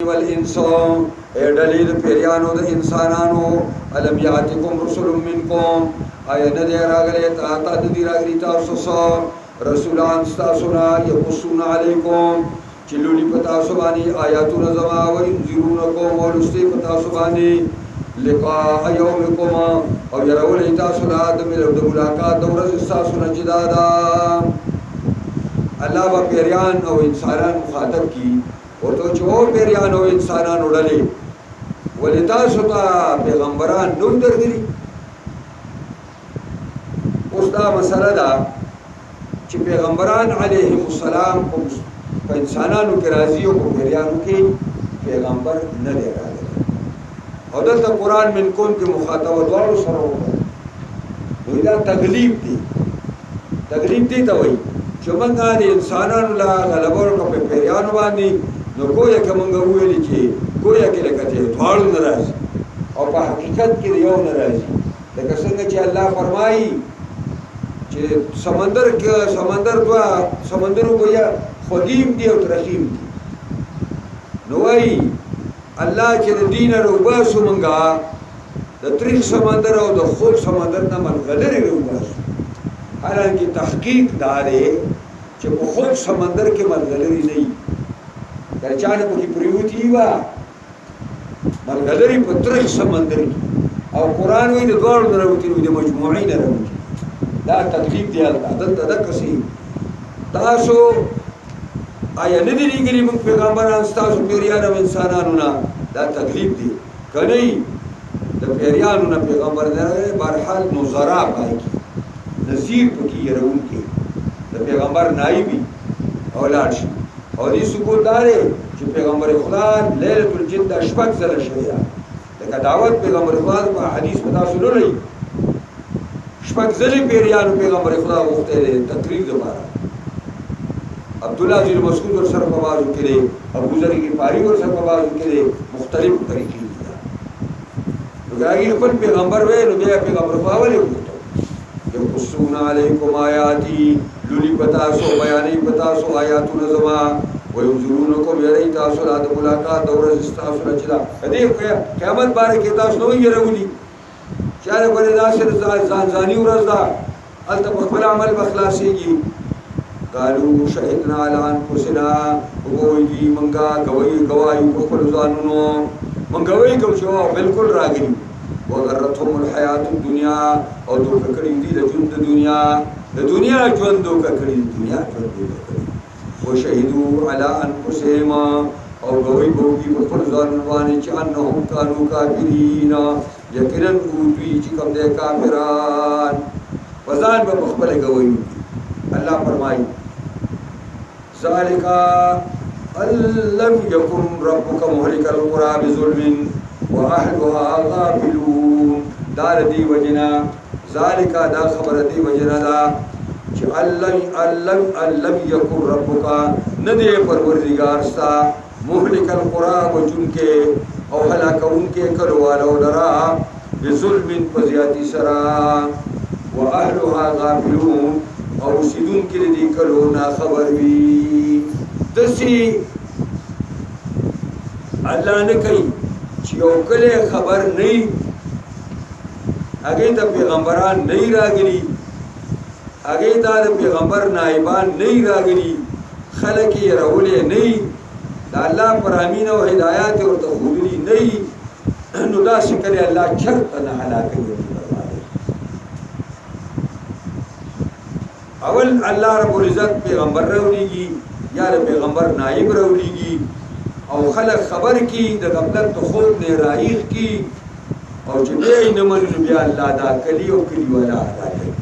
والانس اے دلیل پیریانو د انسانانو الم یاتکم رسل منکم آیا ندی راغلی تا دی راغلی تاسو سره رسولان تاسو نه یقصون علیکم چلولی پتا سبانی آیاتون زما و انذرونکم ولستی پتا سبانی لقاء یومکم او یرول تاسو لا د ملاقات د ورځ تاسو نه جدا دا الله با پیریان او انسانان مخاطب کی ورته چې او پیریان او انسانان وړلې ولې تاسو ته پیغمبران نو درغلي اوس دا مسله ده چې پیغمبران علیهم السلام په انسانانو کې راځي او په پیریانو کې پیغمبر نه دی راغلی او دلته قرآن من کون کې مخاطب دواړو سره وکړي نو دا تکلیف دی ته وایي چې موږ د انسانانو لا غلبه وکړو په پیریانو باندې نو گویا که موږ وویلي چې گویا کې لکه چې دواړو نه راځي او په حقیقت کې یو نه راځي لکه څنګه چې الله فرمایي چې سمندر دوه سمندرو گویا خوږیم دي او ترخیم دي نو وایي الله چې د دین راوباسو موږ د تریخ سمندر او د خوږ سمندر نه ملغلرې راوباسو حالانکه تحقیق دا دی چې په خوږ سمندر کې ملغلرې نه وي که چا نه پکې پرېوتي وه ملغلرې په تریخ سمندر کې او قرآن وایي د دواړو نه راوتي د مجموعې نه راوتي دا تکلیف دی هلته دلته دقسې تاسو آیا نه دي لېږلي موږ پیغمبران ستاسو پیریان او انسانانو نه دا تکلیف دی که نه د پیریانو نه پیغمبر نه بهرحال نظرا پای کې نذیر پکې یروونکی د پیغمبر نایبي او لاړ شي او دې سکوت دا دی چې پیغمبر خدا لیلة الجن دا شپږ ځله شوې ده لکه دعوت پیغمبر خدا په حدیث په تاسو لولئ شپږ ځلې پیریانو پیغمبر خدا غوښتی دی تقریر دپاره عبدالله بن مسعود ورسره په بازو کې دی ابوذر غفاري ورسره په بازو کې دی مختلف طریقې دي نو که هغې خپل پیغمبر وی نو بیا پیغمبر خدا ولې وغوښتل یقصون علیکم آیاتی لولي پتاسو بیانې پتاسو آیاتونه زما وینذرونکم یری تاسو لا د ملاقات د ورځ ستاسو نه چې دا دې قیامت باره کې تاسو نه یېرولي چاره بلې داسې ځانځاني ورځ ده هلته په خپل عمل به خلاصېږي قالو شهدنا علی انفسنا وګوي منګه گوايو په خپل ځانونو منګه وایي کوم چې بالکل راغلي وغرتهم الحیات الدنیا او دوکه کړي دي د ژوند د دنیا ژوند دوکه کړي دنیا ژوند دوکه کړي وشهدوا علی انفسهم او گوايي په خپل ځانونو باندې چې انهم کانوا کافرین یقینا دوی چې کوم دي کافران وزان به خپل گوايي الله فرمایي ذالک لم یکن ربک مهلک القرى بظلم واهلها غافلون دار دی وجنا ذالک دا خبر دی وجنا دا چې لم یکن ربک ندی پروردگار ستا مهلک القرى وجنکه او هلاکونکه کلوالو لرا بظلم فزیاتی سرا واهلها غافلون او سیدون کې دې کلو نا خبر وي دسی الله نه کوي چې یو کله خبر نه هغه ته پیغمبران نه راغلي هغه ته پیغمبر نائبان نه راغلي خلک یې راولې نه دا الله پر امین او هدایت ورته خوري نه نو دا شکر الله چرته نه هلاکوي اول الله رب العزت پیغمبر راولیږي یا پیغمبر نائب راولیږي او خلق خبر کی د غفلت خوب نه رایخ کی او چې به نه منو بیا الله دا کلی او کلی ولا ادا کوي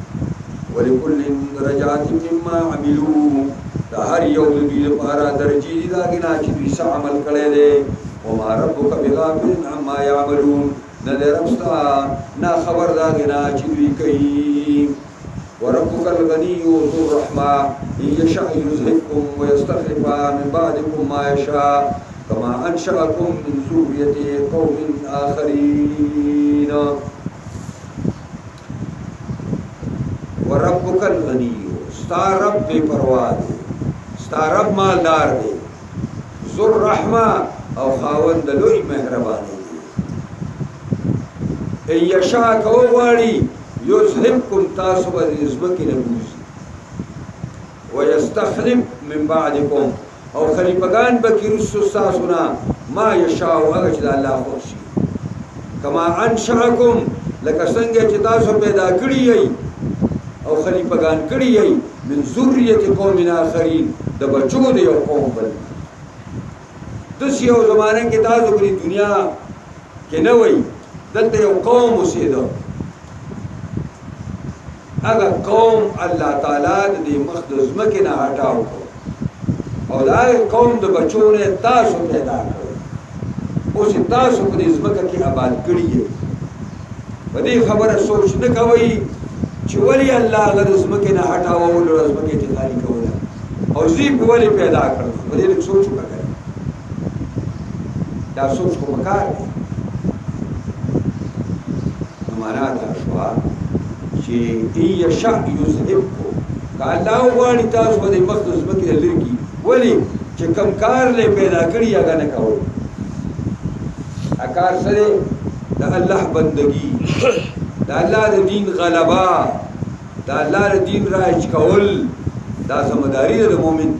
ولکل درجات مما عملوا دا هر یو د دې لپاره درجې دي دا غنا چې دوی عمل کړي دي او ما ربک بغافل عما يعملون نه درستا نه خبر دا غنا چې دوی کوي وربك الغني ذو الرحمة إن يشاء يذهبكم ويستخلف من بعدكم ما يشاء كما أنشأكم من ذرية قوم آخرين وربك الغني ستا رب بے پروا دے ستا رب مالدار دے ذو الرحمة او خاوند لوی مهربانی دی یشا کو غواړي یذهبکم تاسو به زمکه نه بوزي ويستخلف من بعدكم او خلیفگان بکی رسو ساسونا ما یشاو هغه چې الله خوشي کما انشأکم لکه څنګه چې تاسو پیدا کړی یې او خلیفگان کړی یې من ذریه قوم آخرین د بچو د یو قوم بل دس یو زمانه کې تاسو په دنیا کې نه وای دلته یو قوم اوسېده هغه قوم الله تعالی د مقدس مکه نه هټاو او دا قوم د بچو نه تاسو پیدا کړو اوس تاسو په دې ځمکه کې آباد کړی یې په دې خبره سوچ نه کوي چې ولی الله هغه د ځمکې نه هټاو او د ځمکې ته خالی کوله او زی په ولی پیدا کړو په دې سوچ وکړئ دا سوچ کوم کار دی معنا دا شو چې یشاء یذهبکم که الله غواړي تاسو په دې مقدس مکه لرګي ولی چې کم کار له پیدا کړی هغه نه کوي اکار سره د الله بندگی د الله د دین غلبا د الله د دین راج کول دا سمداري د مؤمن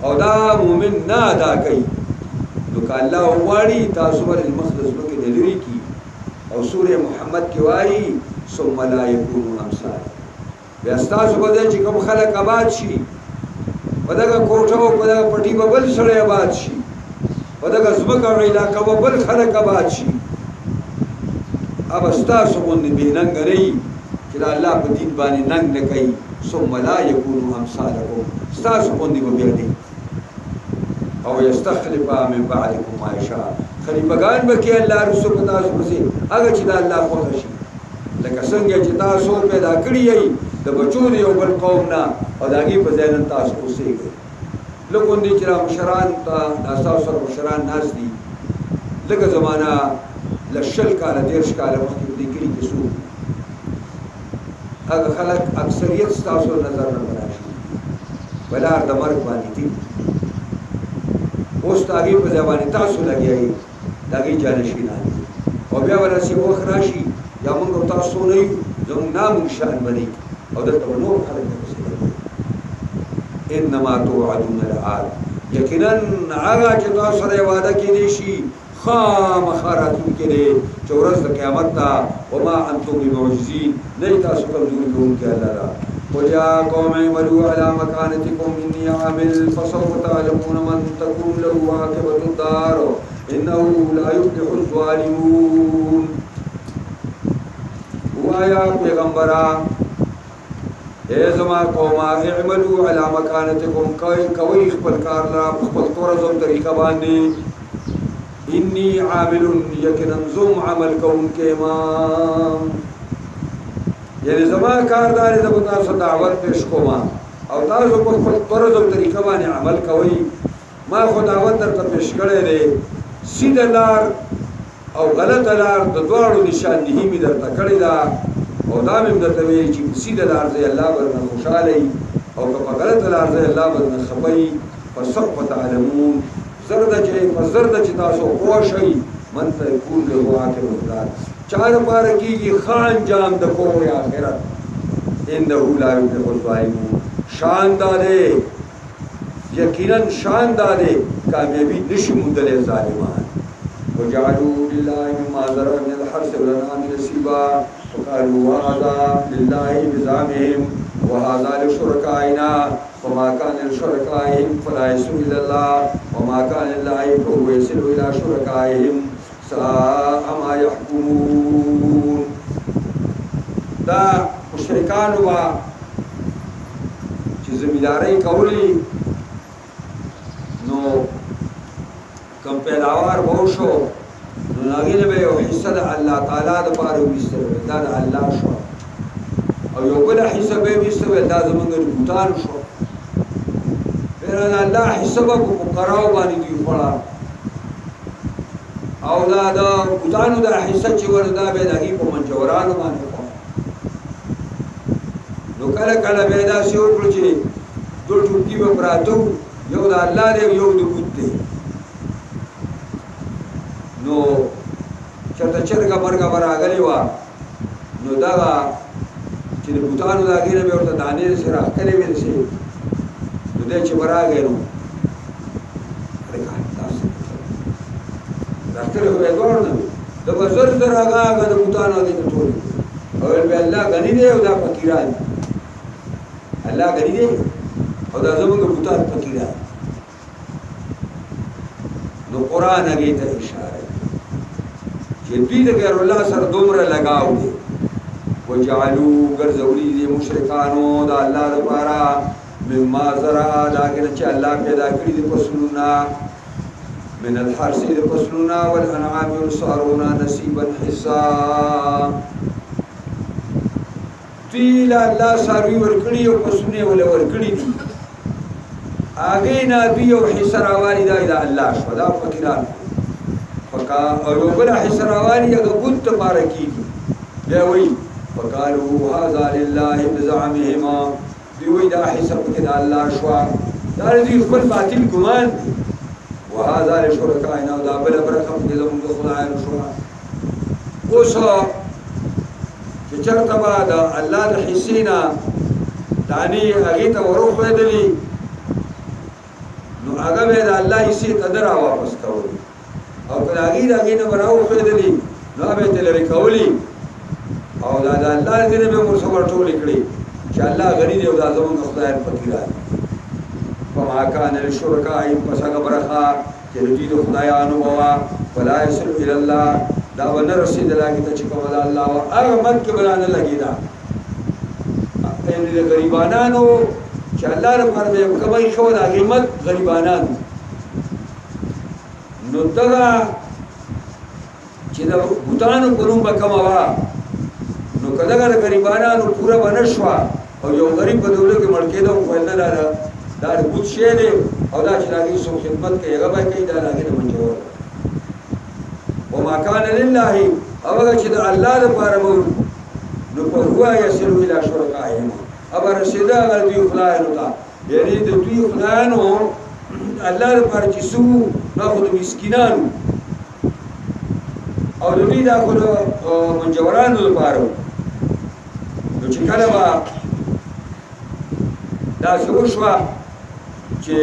او دا مؤمن نه ادا کوي نو که الله غواړي تاسو په دې مقدس مکه لرګي او سوره محمد کې وایي ثم لا يكونوا امثال بیا تاسو په دې چې کوم خلک آباد شي په دغه کوټه او په دغه پټي په بل سره آباد شي په دغه ځمکه او علاقه په بل خلک آباد شي اب تاسو باندې به ننګ لري چې الله په دین باندې ننګ نه کوي ثم لا يكونوا امثالكم تاسو باندې به بیا دي او يستخلف من بعدكم ما يشاء خلیفگان به کې الله رسول تاسو پسې هغه چې الله خوښ شي لکه څنګه چې تاسو پیدا کړی یې د بچو دی یو بل قوم نه او داږي په ځای نن تاسو اوسېږئ لکه دې چې مشران تاسو سره مشران ناس دي لکه زمانہ لشل کاله دیرش کاله مخکې دې کلی کې سو هغه خلک اکثریت تاسو نظر نه راشي ولار د مرګ باندې دي اوس داږي په ځای باندې تاسو لګیایي داږي جانشینان او بیا ورسې وخت راشي یا موږ تاسو نه یو زموږ نام شان بني او دلته نور خلک انما توعدون لآت یقینا هغه چې تاسو سره وعده کړی شي خامخراتون کې دي چې ورځ د قیامت ته وما انتم بمعجزین نه تاسو کمزوري کوونکي الله را ويا قوم اعملوا على مكانتكم اني عامل فسوف تعلمون من تكون له عاقبة الدار انه لا يفلح الظالمون ويا پیغمبرا اے زما قوم اعملوا على مكانتكم کوي خپل کار لا خپل طرزو طریقه باندې انی عامل یقینا زم عمل کوم کې ما یعنی زما کاردار د تاسو دعوت پیش کوم او تاسو په خپل طرزو طریقه باندې عمل کوي ما خو دعوت درته پیش کړی دی سیده لار او غلط لار د دواړو نشانه می درته کړی دا او دا مې درته ویل چې سیده لار دی الله ورنه خوشاله او که په غلط لار دی الله ورنه خپي فسوف تعلمون زرد چې تاسو خوشي من ته کول له واکه وکړه چار پار کیږي خان جام د کوه آخرت انه لا يفلح الظالمون شاندار یقینا شاندار کامیابی نشي مندل ظالمان وجعلوا لله مما ذرأ من الحرث والأنعام نصيبا وقالوا هذا لله بزعمهم وهذا لشركائنا وما كان لشركائهم فلا يصل إلى الله وما كان لله فهو يصل إلى شركائهم ساء ما يحكمون دا مشرکان وا چې زمینداری کولی نو کم پیداوار وو شو نو هغه به یو حصہ د الله تعالی د پاره وستر دا د الله شو او یو بل حصہ به وستر دا زمونږ د بوتان شو پیران الله حساب کو قراو باندې دی خړا او دا د بوتانو د حصہ چې وردا به دغه په منجورانو باندې نو کله کله به دا شی وکړي چې دوه ټوکی به پراتو یو د الله دی یو د بوت دی نو چرته چرګه مرګه به راغلې وه نو دغه چې د بوتانو د هغې نه به ورته دانې داسې راښکلې وې داسې نو دی چې به راغی نو راښکلې خو به یې دواړو نه وي د به زر زر هغه د بوتانو هغې ته ټولې او ویل به الله غني دی او دا فقیران الله غني دی او دا زمونږ بوتان فقیران نو قرآن هغې ته اشاره چې دوی د غیر الله سره دومره لګاو دی وجعلو ګرځولي دي مشرکانو د الله لپاره مما زرع دا هغې نه چې الله پیدا کړي دي فصلونه من الحرث د فصلونه والانعام والصارونه نصیبا حصا دوی له الله څاروي ورکړي او فصلونه یې ولې ورکړي دي هغې نه دوی یو حصه راوالي دا د الله شوه دا فقیران او یو بله حصه راوالي هغه بت دپاره کېږي بیا وایي فقالوا هذا لله بزعمهما دوی وایي دا حصه پکې د الله شوه دا د دوی خپل باطل ګمان دی وهذا لشرکائنا او دا بله برخه پکې زموږ د خدایانو شوه اوس چې چېرته به د الله د حصې نه دانې هغې ته وروښودلې نو هغه به د الله حصې ته نه راواپس کولې او که د هغې نه به راوښودلې نو هغه به یې ترې لرې کولې او دا د الله ځینې به مو ورڅخه ورټولې کړې چې الله غني دی او دا زموږ د خدایان فقیران فما کان لشرکائهم پس هغه برخه چې د دوی د خدایانو به وه فلا یصل الی الله دا به نه رسېدله هغې ته چې کومه د الله وه هغه مد کې به رانه لګېده یعنې د غریبانانو چې الله لپاره به یې کمۍ ښه وه د هغې مد غریبانان نو دغه چې د بوتانو په نوم به کومه وه نو که دغه د غریبانانو پوره به نه شوه او یو غریب په دوله کې مړ کېده خو ویل نه دا د بوت شی دی او دا چې د هغې څوک خدمت کوي هغه به کوي دا د هغې نه منجور وما کان لله او هغه چې د الله لپاره به نو په هو یصل الی شرکائهم ابه رسېده هغه د دوی خدایانو ته یعنې د دوی خدایانو الله لپاره چې څه وو دا خو د مسکینانو او د دوی دا خو د منجورانو لپاره وو نو چې کله به داسې وشوه چې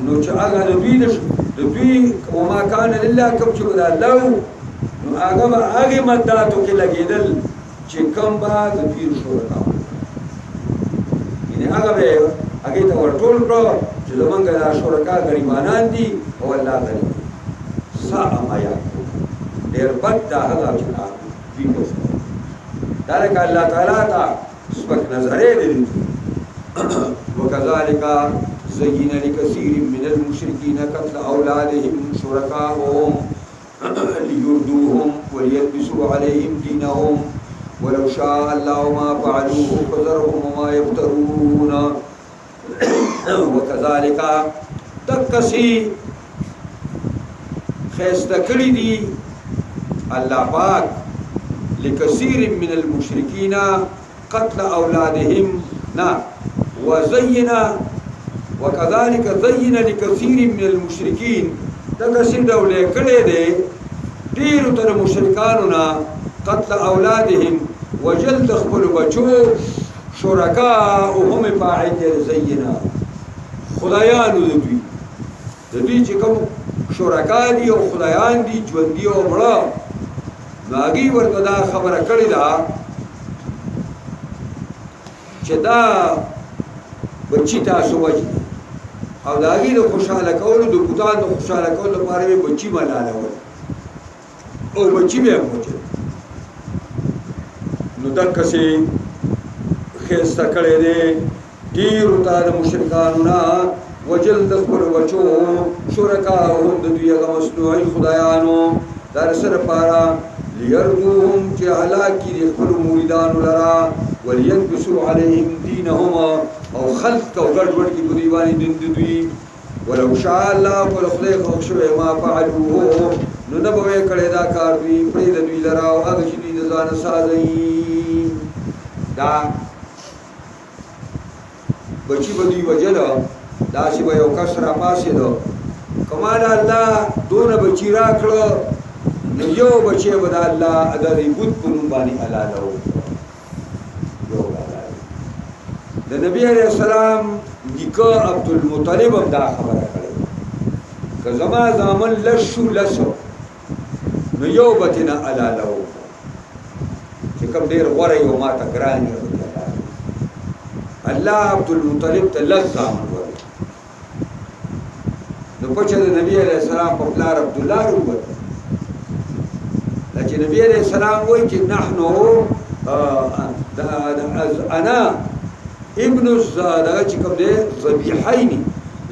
نو چې هغه د دوی وما کان لله کوم چې به د الله وو نو هغه به هغې مداتو کې لګېدل چې کوم به د دوی شرکا یعنې هغه به هغې ته ورټول کړو چې زمونږ دا شرکا غریبانان دي او الله غني دی ساء ما یحکمون ډېر بد دا هغه چې دوی کوي دا لکه الله تعالی ته سپک نظرې دی وكذلك زين لكثير من المشركين قتل أولادهم شركاءهم ليردوهم وليلبسوا عليهم دينهم ولو شاء الله ما فعلوه فذرهم وما يفترون وكذلك تكسي خيستكري دي الله پاک لكثير من المشركين قتل أولادهم وزين وكذلك زين لكثير من المشركين دغه ډول کړي دي ډیرو تر مشرکانو قتل اولادهم وجلد خپل بچو شرکاءهم فاعل زینا خدایانو دوی چې کوم شرکا دي او خدایان دي ژوندي او مړه ناګي ورته دا خبره کړې ده چې دا بچی تاسو وجه او د هغې د خوشحاله کولو د بوتان د خوشحاله کولو لپاره یې بچي ملالول او بچي به هم وجل نو دقسې ښایسته کړی دی ډېرو ته د مشرکانو نه وجل د خپلو بچو شرکاهم د دوی هغه مصنوعي خدایانو دا د څه دپاره لیردوهم چې هلاک کړي د خپلو مریدانو لره وليلبسوا عليهم دينهم او خلق او ګډوډ کې په دوی باندې دین د دوی ولو شاء الله پر خدای خو شوی ما فعلوه نو نه به کړی دا کار دوی پرې د دوی لره او هغه چې دوی د ځان سازي دا بچی به دوی وجله داسې به یو کس راپاسېده کمال الله دونه بچی راکړه نو یو بچی به د الله د دې بت په نوم باندې حلاله یو د نبی علیہ السلام نیکه عبدالمطلب هم دا خبره کړې که زما زامن لس شو لسو نو یو به ترېنه حلاله چې کوم ډېر غوره یو ما ته ګران یې الله عبدالمطلب ته لس زامن ورکړي نو پچه د نبی علیہ السلام په پلار عبدالله روبت چې نبی علیہ السلام وایي چې نحنو انا ابن دغه چې کوم دی ذبیحین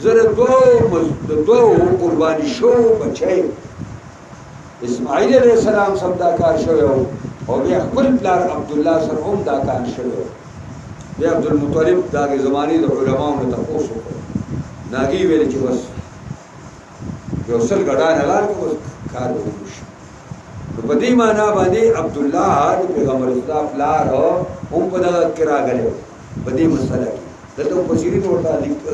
زه د دوو قرباني شو بچی اسماعیل علیہ السلام سم دا کار شوی او بیا خپل پلار عبدالله سره هم دا کار شوی بیا عبدالمطلب د هغې زمانې د علماو نه تپوس وکړ نو هغې ویل چې بس یو سل ګډانه لار که بس کار به وشي نو په دې معنا باندې عبدالله د پیغمبر اسلام پلار هم په دغه کې راغلی په دې مسله کې دلته مفسرین ورته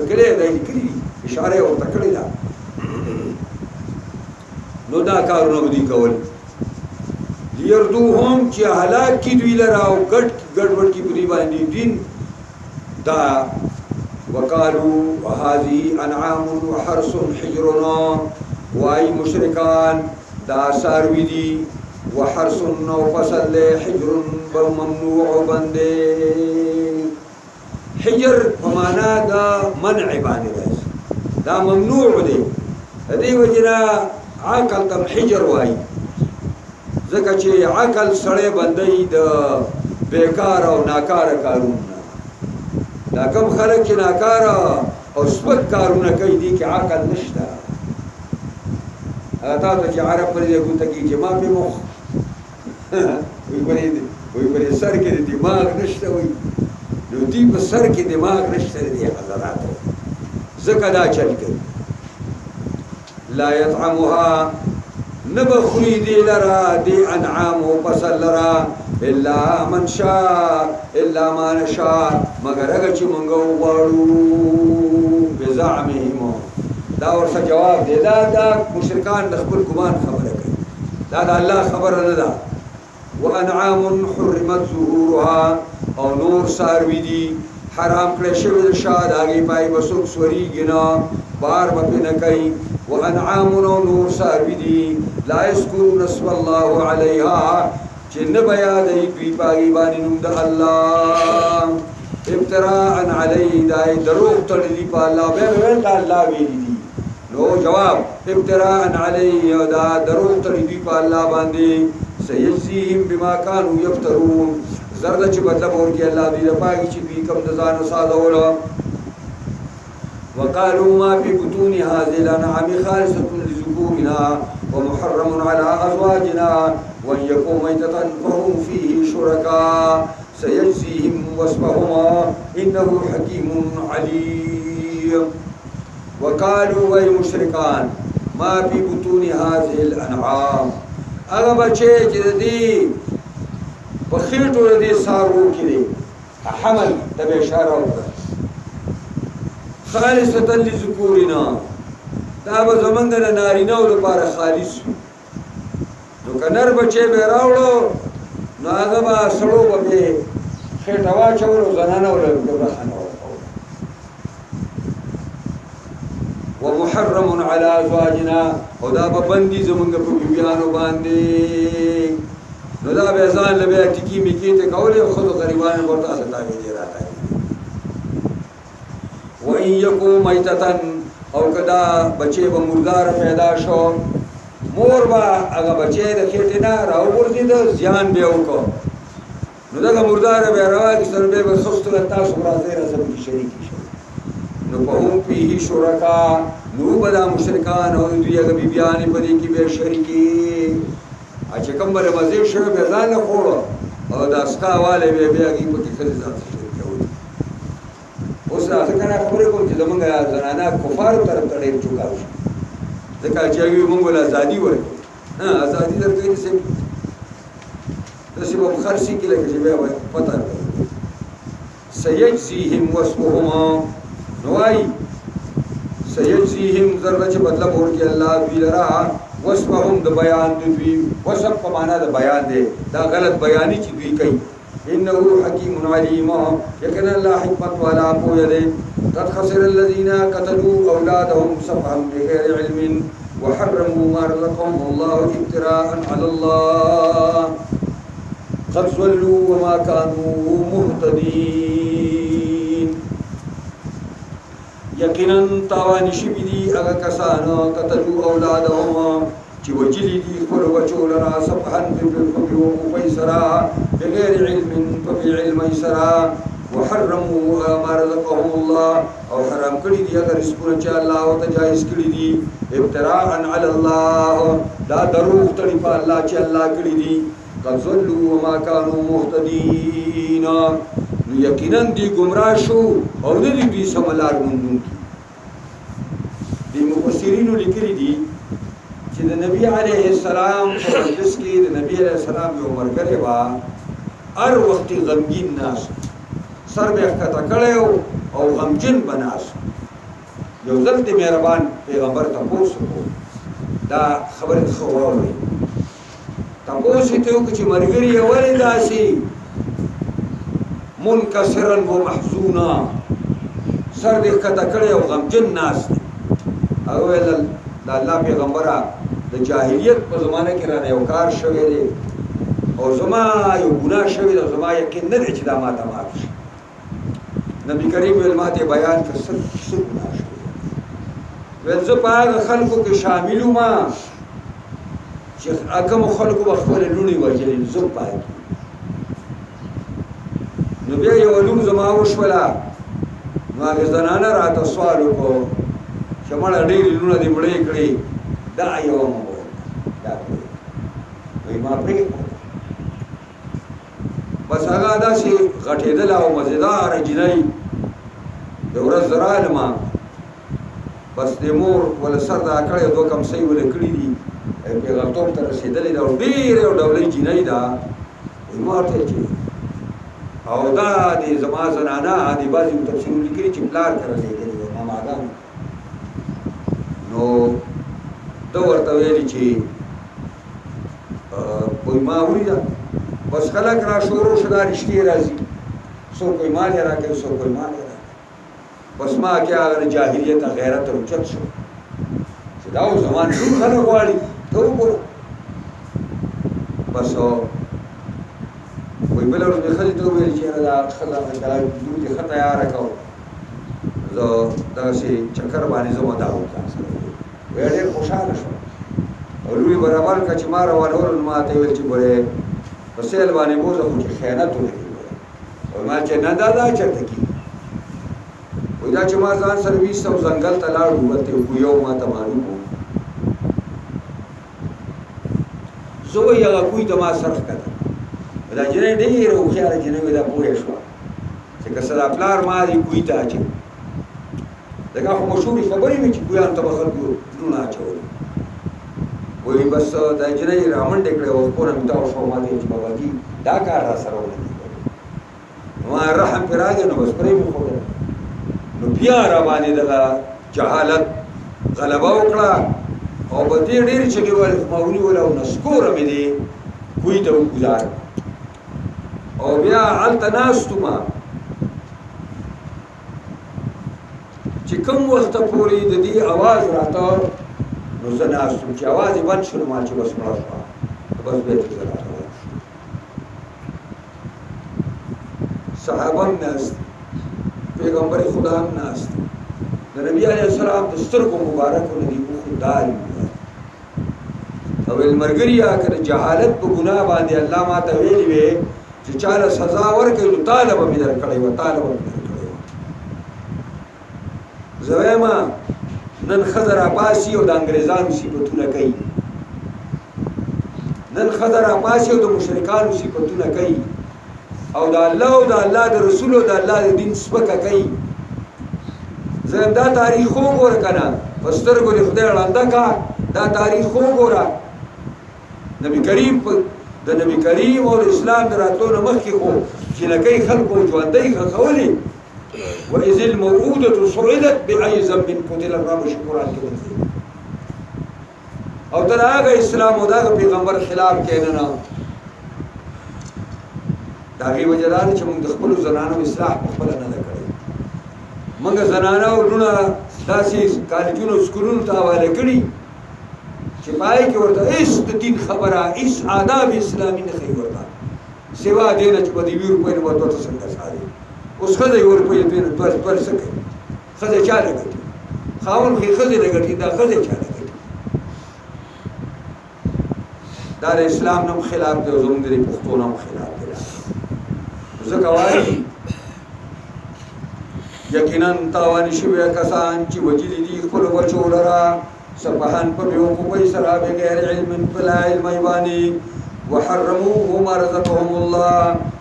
کړی دی لیکلي اشاره ورته کړې ده نو دا کارونه به دوی کول لیردوهم چې هلاک کړي دوی لره او ګډوډ کړي په دوی باندې دین دا وقالوا وهذه انعام وحرث حجرنا وای مشرکان دا څاروي دي وحرث او فصل حجر ممنوع بندې حجر په معنا دا منع باندې راځي دا ممنوع دی دې وجنا عقل تم حجر وای ځکه چې عقل سړی بندي د بیکار او ناکاره کارونه دا کوم خلک چې ناکاره او سپک کارونه کوي دي کې عقل نشته هغه تاسو چې عرب پر دې ګوته کې چې ما په مخ وي پرې سر کې دماغ نشته وي نو دې په سر کې دماغ نشته دي حضرات ځکه دا چل کوي لا يطعمها نبخري دي لرا دي انعام وفصل لرا الا من شاء الا ما نشاء مگر هغه چې مونږ وغواړو بزعمهم دا ورته جواب دی دا مشرکان د خپل ګمان خبره کوي دا د الله خبره نه ده وانعام حرمت ظهورها او نور څاروي دي حرام کړی شوي د شا د هغې پای به څوک سورېږي نه بار به پرې نه کوي وانعام او نور څاروي دي لا یذکرون اسم الله علیها چې نه به یادوي دوی په هغې باندې نوم د الله ابتراء علیه دا یې دروغ تړلي په الله بیا به ویل دا الله ویلي دي نو جواب ابتراء علیه دا دروغ تړلي دوی په الله باندې سیجزیهم بما کانوا یفترون زرد چې بدله به ورکړي الله دوی لپاره چې دوی کوم د ځانه سازوله وقالوا ما في بطون هذه الانعام خالصة لذكورنا ومحرم على ازواجنا وان يكون ميتة فهم فيه شركاء سيجزيهم وصفهما انه حكيم عليم وقالوا اي مشركان ما في بطون هذه الانعام هغه بچی چې د دې په خېټو د دې څاروو کې دی حمل د به اشاره وکړه خالصة لذکورنا دا به زمونږ د نارینهو لپاره خالص وي نو که نر بچی به یې راوړو نو هغه به سړو به پرې خېټه واچول او زنانه به له برخه نه ورکول ومحرم على ازواجنا او دا به بندي زمونږ په بیبیانو باندې نو دا به ځان له بیا ټیکي میکي ته کولې او ښځو غریبانو به ورته هسې تاویدې راته وإن یکو میتتن او که دا بچی به مردار پیدا شو مور به هغه بچی د خېټې نه راوغورځېده زیان به یې وکړو نو دغه مرداره به یې راواخېستل بیا به خښتو له تاسو راځئ رسم کې شریکې شوي نو فهم فیه شرکا نو به دا مشرکان او دوی هغه بیبیانې په دې کې به یې شریکې چې کوم به له مزې شوی به یې ځان نه خوړو او دا سکا والی به یې بیا هغې پکې ښځې ځان ته شریکولي اوس ځکه نه خبرې کوم چې زمونږ زنانه کفارو طرف ته ډېر چوکاو شي ځکه چې هغوی مونږ له ازادي ورکړو ازادي درکوي داسې به په خرڅي کې لکه چې بیا به پته راکوي سیجزیهم وصفهما نو وایي سیجزیهم زر چې بدله به ورکړي الله دوی لره وصفهم د بیان د دوی وصف په معنا د بیان دی دا غلط بیانی چې دوی کوي انه حکیم علیم یقینا الله حکمت والا پوهه دی قد خسر الذين قتلوا اولادهم سفها بغير علم وحرموا ما رزقهم الله ابتراء على الله قد ضلوا وما كانوا مهتدين یقینا تاوان شوي دي هغه کسان قتلوا اولادهم چې وجلي دي خپل بچو لرا سفحا بغير علم فبعلم سرا وحرموا ما رزقهم الله او حرام کړی دي هغه رزقونه چې الله او تجایز کړی دي ابتراء على الله دا دروغ تړي په الله چې الله کړی دي قد ضلوا وما كانوا مهتدين یقینا دي گمراه شو او دې دې سملار موندونکي دي مفسرین لیکلي دي چې د نبی عليه السلام په مجلس کې د نبی عليه السلام یو مرګره وا هر وخت غمگین ناس سر به ښکته کړی او غمجن بناس یو ځل د مهربان پیغمبر تاسو کو دا خبره خو واوري تاسو ته یو چې مرګري ولې داسي منکسرا و محزونا سر دې ښکته کړی او غمجن ناس او ول د الله پیغمبره د جاهلیت په زمانه کې را یو کار شوی دی او زما یو ګناه شوی دی زما یقین نه دی چې دا ما ته معاف شي نبی کریم ویل ماته بیان کړ څه ګناه شوی ول زه په هغه خلکو کې شامل ما چې هغه خلکو خپل لونی وجلین زه پای نو بیا یو علوم زما وشولا نو هغه زنانه راته سوال وکړو چې مړه ډېر لونه دې مړې کړې دا یو مو دا وي ما پرې بس هغه داسې غټېدل او مزیدار جنۍ د ورځ زرالما بس د مور ول سر دا کړې دوه کم سي ول کړې دي پیغمبر ته رسیدلې دا ډېر یو ډولې جنۍ دا ما ته چې او دا د زما زنانه د بازي تفسیر لیکلي چې پلار کړلې دي ماما دا نو دا ورته ویلي چې کوئی ما وریدا بس خلک را شروع شدا رښتې راځي سو کوئی مال را کوي سو کوئی مال را بس ما کې هغه جاهلیت غیرت رچت شو چې دا زمان ټول خلک غواړي ته وګوره بس کوئی بل ورځ خلک ته ویل چې دا خلک دا دوی خطا یاره کو زه دا شي چکر باندې زما دا وکړم ډېر خوشاله شو او لوی برابر کا چې ما راوړل ما ته ویل چې ګوره په سیل باندې موزه خو چې خیانت وکړي او ما چې نه دا چرته کی وای دا چې ما ځان سرویس او ځنګل ته لاړو ورته یو ما ته معلوم زه یو کوی ته ما سره کړه دا جنې ډېر هوښیار جنې دا پوهه شو چې کسره پلار ما دی کوی ته اچي دغه خو مشهور خبرې مې چې ګویان ته خلکو لونه اچول وای بس دا جنې رامن ډکړې او په نن تا شو ما دې چې بابا جی دا کار را سره ولې ما رحم پر راځي نو بس پرې مې خو نو بیا را باندې د جهالت غلبه وکړه او په دې ډېر چې ول مولوی ولا نسکور مې دي کوی ته وګزار او بیا التناستما چې کوم وخت پورې د دې आवाज راته نو زه ناستم چې आवाज یې بند شو ما چې بس مړ شو بس به ته راځه صحابه ناست پیغمبر خدا هم ناست د نبی علیه السلام د سترګو مبارکو نه دي خدای او المرګریا کړه جهالت په ګناه باندې الله ما ته ویلي وي چې چاله سزا ورکړي نو طالب مې درکړي و طالب مې درکړي زویما نن خضر عباسی او د انګريزانو صفاتونه کوي نن خضر عباسی او د مشرکانو صفاتونه کوي او د الله او د الله د رسول او د الله د دین سپکه کوي زنده تاریخ وګور کنه پستر ګوري خدای وړاندې کا دا تاریخ وګوره نبی کریم د نبی کریم او اسلام دراتلو مخکې خو چې لکه خلکو ژوندۍ خولي وإذ الموءودة سئلت بأي ذنب قتل الرب شكورا او او تر هغه اسلام او دا پیغمبر خلاف کینې نه دا غي وجدان چې موږ د خپل زنانو اصلاح په خپل نه کړی موږ زنانو ورونه داسې کالجونو سکولونو ته حواله کړی چې پای کې ورته هیڅ د دین خبره هیڅ آداب اسلامي نه کوي ورته سیوا دې نه چې په دې ویرو په نوم ورته څنګه ساري اوس خدای ور په دې نه دوه پر سکه خدای چا لګټي خاون کې خدای لګټي دا خدای چا لګټي دا اسلام نوم خلاف دی زموږ د پښتو نوم خلاف دی ځکه وایي یقینا تاوان شوی کسان چې وجلی دي خپل بچو لرا سفهان په بیوقوفۍ سره بغیر علم فلا علم ایوانی وحرموا ما رزقهم الله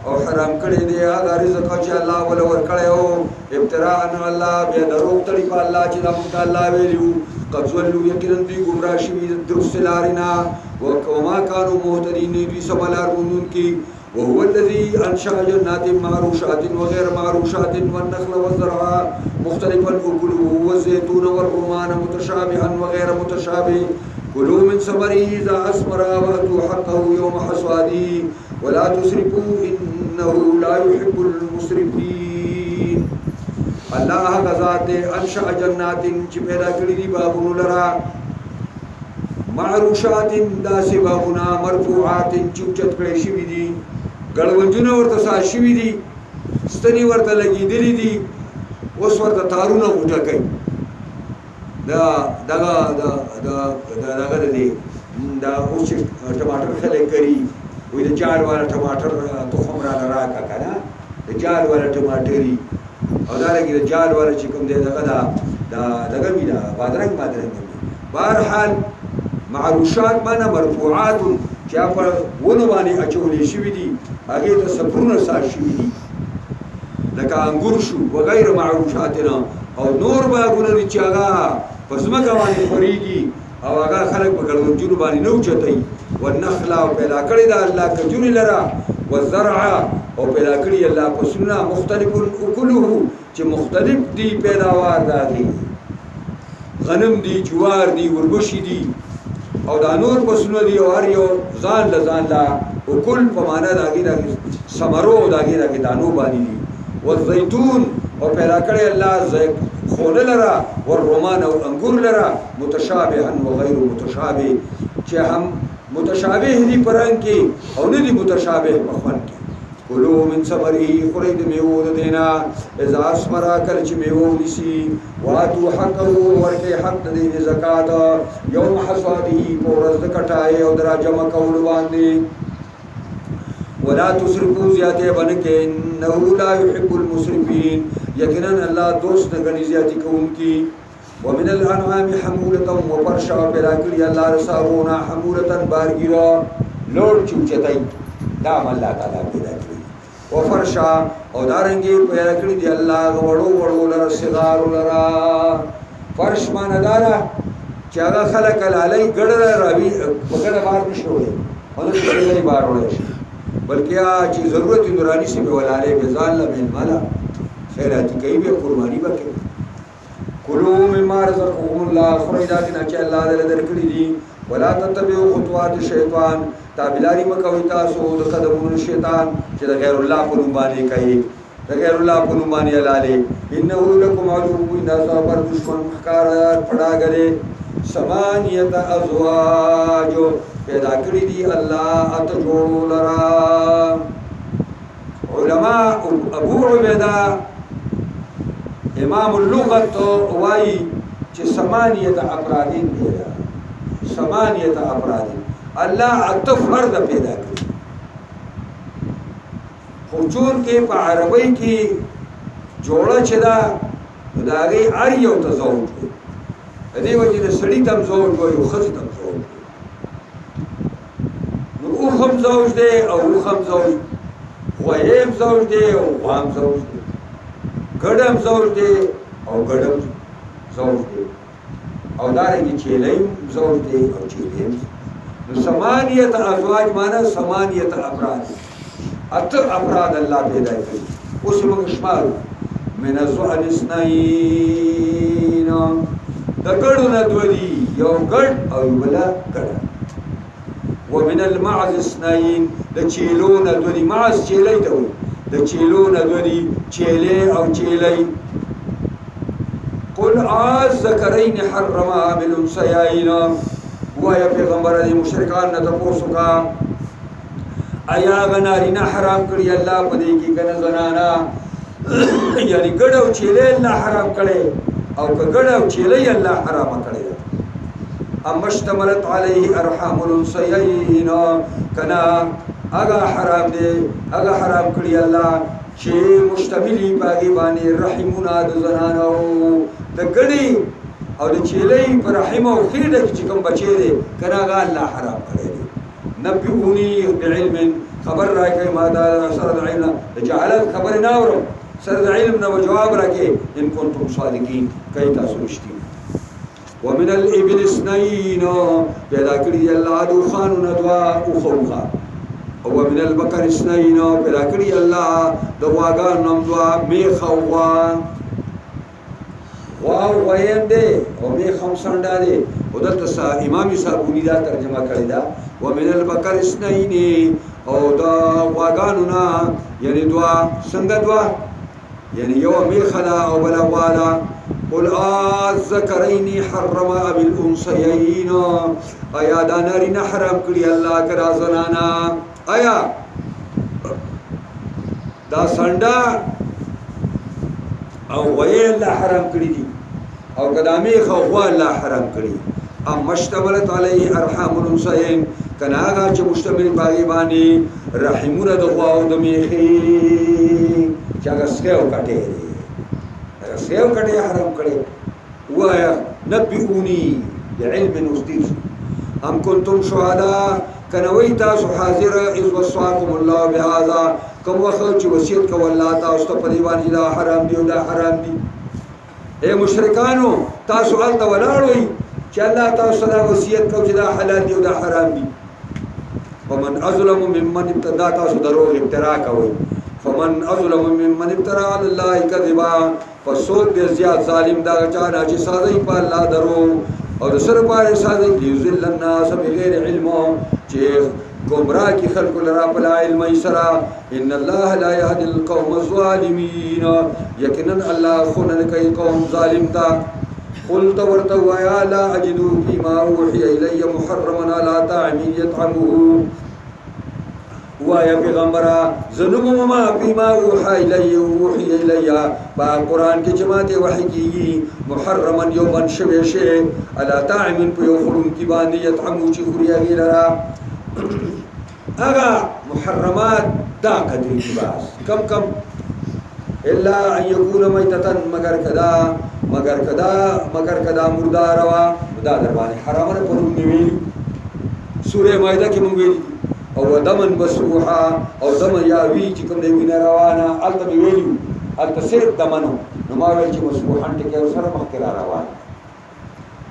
او حرام کړی دی هغه رزق چې الله ول ورکړی او ابتراء ان الله به دروغ تړي په الله چې موږ الله ویلو قد ولوا یقینا دی گمراه شوی درست لارینا وما كانوا مهتدين دوی سملار مونږ کی وهو الذي انشأ جنات معروشات وغير معروشات والنخل والزرع مختلفا اكله والزيتون والرمان متشابها وغير متشابه كلوا من ثمره اذا اثمر واتوا حقه يوم حصاده ولا تسرفوا انه لا يحب المسرفين الله غزاد انشأ جنات چې پیدا کړی دي باغونو لرا معروشات داسې باغونه مرفوعات چې اوچت کړی شوي دي ګړونجونه ورته سا شوي دي ستنې ورته لګېدلې دي اوس ورته تارونه غوټه کوي دغه دی دا اوس ټماټر خلک کوي وایي د جال والا ټماټر تخم راله راکړه که نه د جال والا ټماټري او دارنګې د جال والا چې کوم دی دغه دغه وي دا بادرنګ وي بهرحال معروشات معنا مرفوعات چې په ونو باندې اچولې شوي دي هغې ته سفرونه سا شوي دي لکه انګور شو وغیر معروشاتنا او نور باغونه دي چې هغه په ځمکه باندې خورېږي او هغه خلک په ګړونجونو باندې نه اوچتوي والنخل او پیدا کړې ده الله کجورې لره والزرع او پیدا کړي الله فصلونه مختلف اکله چې مختلف دي پیداوار د هغې غنم دي جوار دي وربشي دي او دا نور فصلونه دي او هر یو ځان له وکل په معنا د هغې د ثمرو د هغې د دانو باندې دي والزیتون او پیدا کړی الله خونه لره والرومان او انګور لره متشابها وغیر متشابه چې هم متشابه دي په رنګ کې او نه دي متشابه په خوند کې کلوا من ثمره خورئ د میوو د دې نه اذا اثمر کله چې میوه ونیسي واتوا حقه ورکړئ حق د دې زکات یوم حصاده په ورځ د کټای او د راجمع کولو باندې ولا تسرفوا زیاته بنکه انه لا يحب المسرفين یقینا الله دوست نه غني زیاتی کوونکی ومن الانعام حمولة وفرشا پیدا کړی الله رساونا حمولة بارګیرا لوړ چوچتای دا الله تعالی پیدا کړی وفرشا او دارنګي پیدا کړی دی الله وړو وړو لرا صغار لرا فرش معنا دارا چې هغه خلق علی ګړه راوي وګړه بار نشوي ولې دې بار وړي بلکې چې ضرورت نورانی سے ولاله بزال من مالا خیرات کوي به قرباني وکړي کلوا مما رزقكم الله خریداتنا چې الله دې درکړي دي ولا تتبعوا خطوات الشیطان تابعداري مکوئ تاسو د قدمونو شیطان چې د غیر الله په نوم باندې کوي د غیر الله په نوم باندې لاله انه لكم عدو ناسا پر دشمن ښکار پړاګره ثمانیه ازواج پیدا کړی دي الله اتجوړو لرا علماء ابو عبیده امام اللغت وایي چې ثمانیه افرادین دي ثمانیه افرادین الله اتف فرد پیدا کړی خو چون کې په عربی کې جوړه چې دا د هغې هر یو ته زوج وي د دې وجې د سړي ته هم زوج وایي او ښځې ته هم زوج نو اوښ هم زوج دی او اوښ هم زوج غویی هم زوج دی او غوا هم زوج دی ګډ هم زوج دی او ګډ هم زوج دی او دارنګې چیلی هم زوج دی او چیلی هم نو ثمانیه ازواج معنا ثمانیه افراد اته افراد الله پیدا کړي اوس موږ شمار من الزعل اثنين د ګړو نه دوه دي یو ګډ او یو بله ګډه ومن المعز اثنين د چیلو نه دوه دي معز چیلی ته وایي د چیلو نه دوه دي چیلی او چیلی قل الذکرین حرم ام الانثیین وایه پیغمبره دې مشرکان نه تپوس وکړه آیا هغه نارینه حرام کړي الله په دې کې که نه زنانه یعنی ګډ او چیلی الله حرام کړی او که ګډ او چیلی الله حرامه کړی ده اما اشتملت علیه ارحام الانثیین کنا هغه حرام دی هغه حرام کړي الله چې مشتملی باغی باندې رحمونه د زنانو د ګډي او د چیلی په رحم او خېټه کې چې کوم بچی دی کنا هغه الله حرام کړی دی نبئونی بعلم خبر راکړئ ما دا سره د علم د جهالت خبر نه اورم سره د علم نه جواب راکړئ ان کنتم صادقین کای تاسو رښتینی ومن الابل اثنين پیدا کړی الله د خانونه دوا او خوخه او ومن البقر اثنين پیدا کړی الله د غواګانو دوا میخوان واو ویم دې او میخمسنده دې ودلته امام صابونی دا ترجمه کړی دا ومن البقر اثنين او دا غواګانو نه یعنی دوا څنګه دوا یعنی یو میخلا او بل غوالا قل الذکرین حرم ام الانثیین آیا دا نارینه حرام کړي الله کرا زنانا آیا دا سنډا او غوی الله حرام کړي دي او قدامي خو الله حرام کړي ام مشتملت علیه ارحام الانثیین کنا هغه چې مشتمل باغی باندې رحمونه د غوا او د میخي چې هغه سکیو کټي سیو کټي حرام کړي وایا نبئونی بعلم نصدیر ام کنتم شهداء کنوي تاسو حاضر اذ وصاكم الله بهذا کوم وخت چې وصیت کو الله تاسو ته په دی باندې دا حرام دی او دا حرام دی اے مشرکانو تاسو الته ولاړوي چې الله تاسو ته وصیت کو چې دا حلال دی او دا حرام دی ومن اظلم ممن ابتدع تاسو دروغ افترا کوي فمن اظلم ممن افترى على الله كذبا فسوق دې زیات ظالم دا چا چې سازي په الله درو او سر پاره سازي یذل الناس بغیر علم چې گمراه کی خلق لرا بلا علم سرا ان الله لا يهدي القوم الظالمين یقینا الله خون کوي قوم ظالم تا قلت ورتوا يا لا اجد فيما اوحي الي محرما على طاعم يطعمه وایا پیغمبره زنوم ما فيما اوحي الي وحي الي با قران کې جماعت وحي کیږي محرما يوما شوي شي على طاعم په یو خورون کې باندې يطعمو چې خوري غیرا اغا محرمات دا قدر کی باس کم کم الا ان يكون ميتة مگر کدا مردار وا دا در باندې حرامه پرون نیویل سوره مائده کې مونږ ویل او دمن مسروحا او دم یاوی چې کوم دی وینه روانه الته ویلو الته صرف دمنو نو ما ویل چې مسروحان ټکی او سره مخکې روان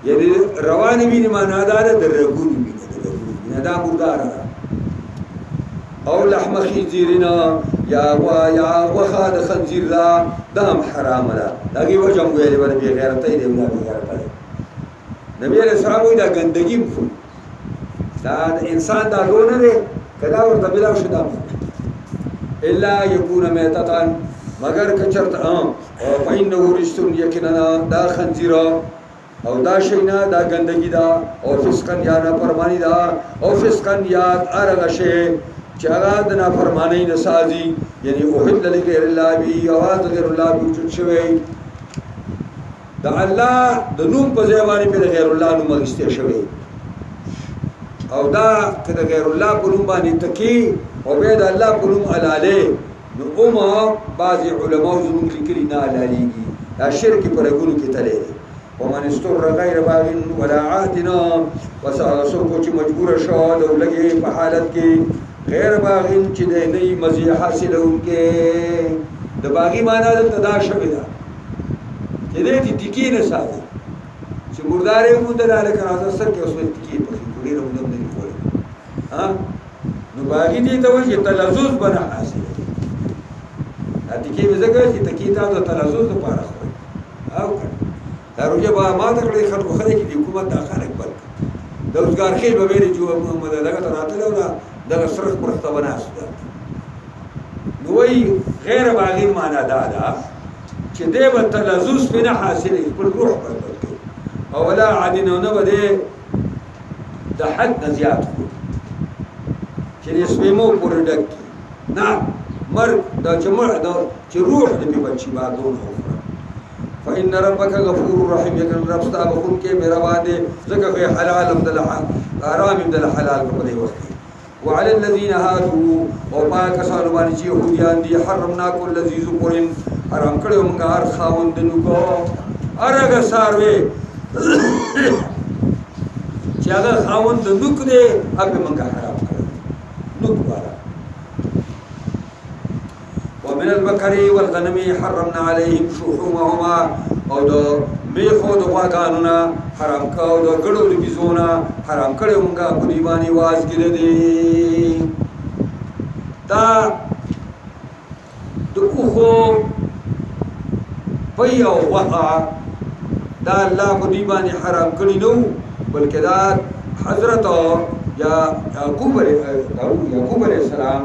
یعنی روانه ویني معنا دا ده درګونی وینه دا مردار او لحم خنزیرنا یا وخاد خنزیر دا دام حرام ده داږي وجم ویلې ور به غیرت دی نه غیرت دی نبی علیہ السلام دا ګندګي دا انسان دا لونه دی کدا ورته بلا شدا الا يكون ميتتان مگر کچرت او فإنه رجس یقینا دا خنزیر او دا شینا دا ګندګي دا او فسقن یا نه پرمانی دا او فسقن یا ارغه شی چې هغه د نافرمانی نه سازي یعنی اوحد لغیر الله بي اواز غیر الله بي چت شوی دا الله د نوم په ځای باندې په غیر الله نوم مغسته شوی او دا کله غیر الله په نوم باندې تکي او به د الله په نوم علاله نو اومه بعض علماء زموږ لیکلي نه علاليږي دا شرک پر ګونو کې تللی ومن استر غیر باغ ولا عادنا وساسو کو چې مجبور شو د لګي په حالت کې غیر باغین چې د نه مزي حاصلونکې د باغی معنا د تدا شوی دا چې دې ټکی نه ساتي چې مردارې مو د لاله کراځه سر کې اوسې ټکی په کوړې روم نه کوي ها نو باغی دې ته وایي تلذذ بنا حاصل دا ټکی به زګر چې ټکی ته د تلذذ لپاره خو او دا روجه با ما ته کړې خلکو خلک دې حکومت د خلک د اوسګار خېل به ویلي چې محمد دغه ته راتلی او دغه سرخ پرخته به ناست ده نو وایي غیر باغي معنا دا ده چې دی به تلذذ پې نه حاصلوي خپل روح برباد کوي او ولا عادي نه به دی د حد نه زیات خوري چې د سپېمو پورې ډک کړي نه مرګ دا چې روح دې پې بچي بادونه وخوره فإن ربك غفور رحيم یقینا رب ستا بخونکی مهربان دی ځکه خو یې حلال هم دله حرام هم دله حلال کړه په دې وخت کې وعلى الذين هادوا او ما کسانو باندې چې یهودیان دي حرمنا كل ذي ذکر حرام کړی موږ هر خاوند د نوکو هر هغه څاروی چې هغه خاوند د نوک دی هغه موږ حرام کړی نوک والا ومن البقر والغنم حرمنا عليهم شحومهما او د میخو د غواګانو نه حرام کړو د ګړو د بيزونه حرام کړو موږ په دې باندې وازګل دي دا د اوخو پي او غوغا دا الله په دې باندې حرام کړی نو بلکې دا حضرت یعقوب علیه السلام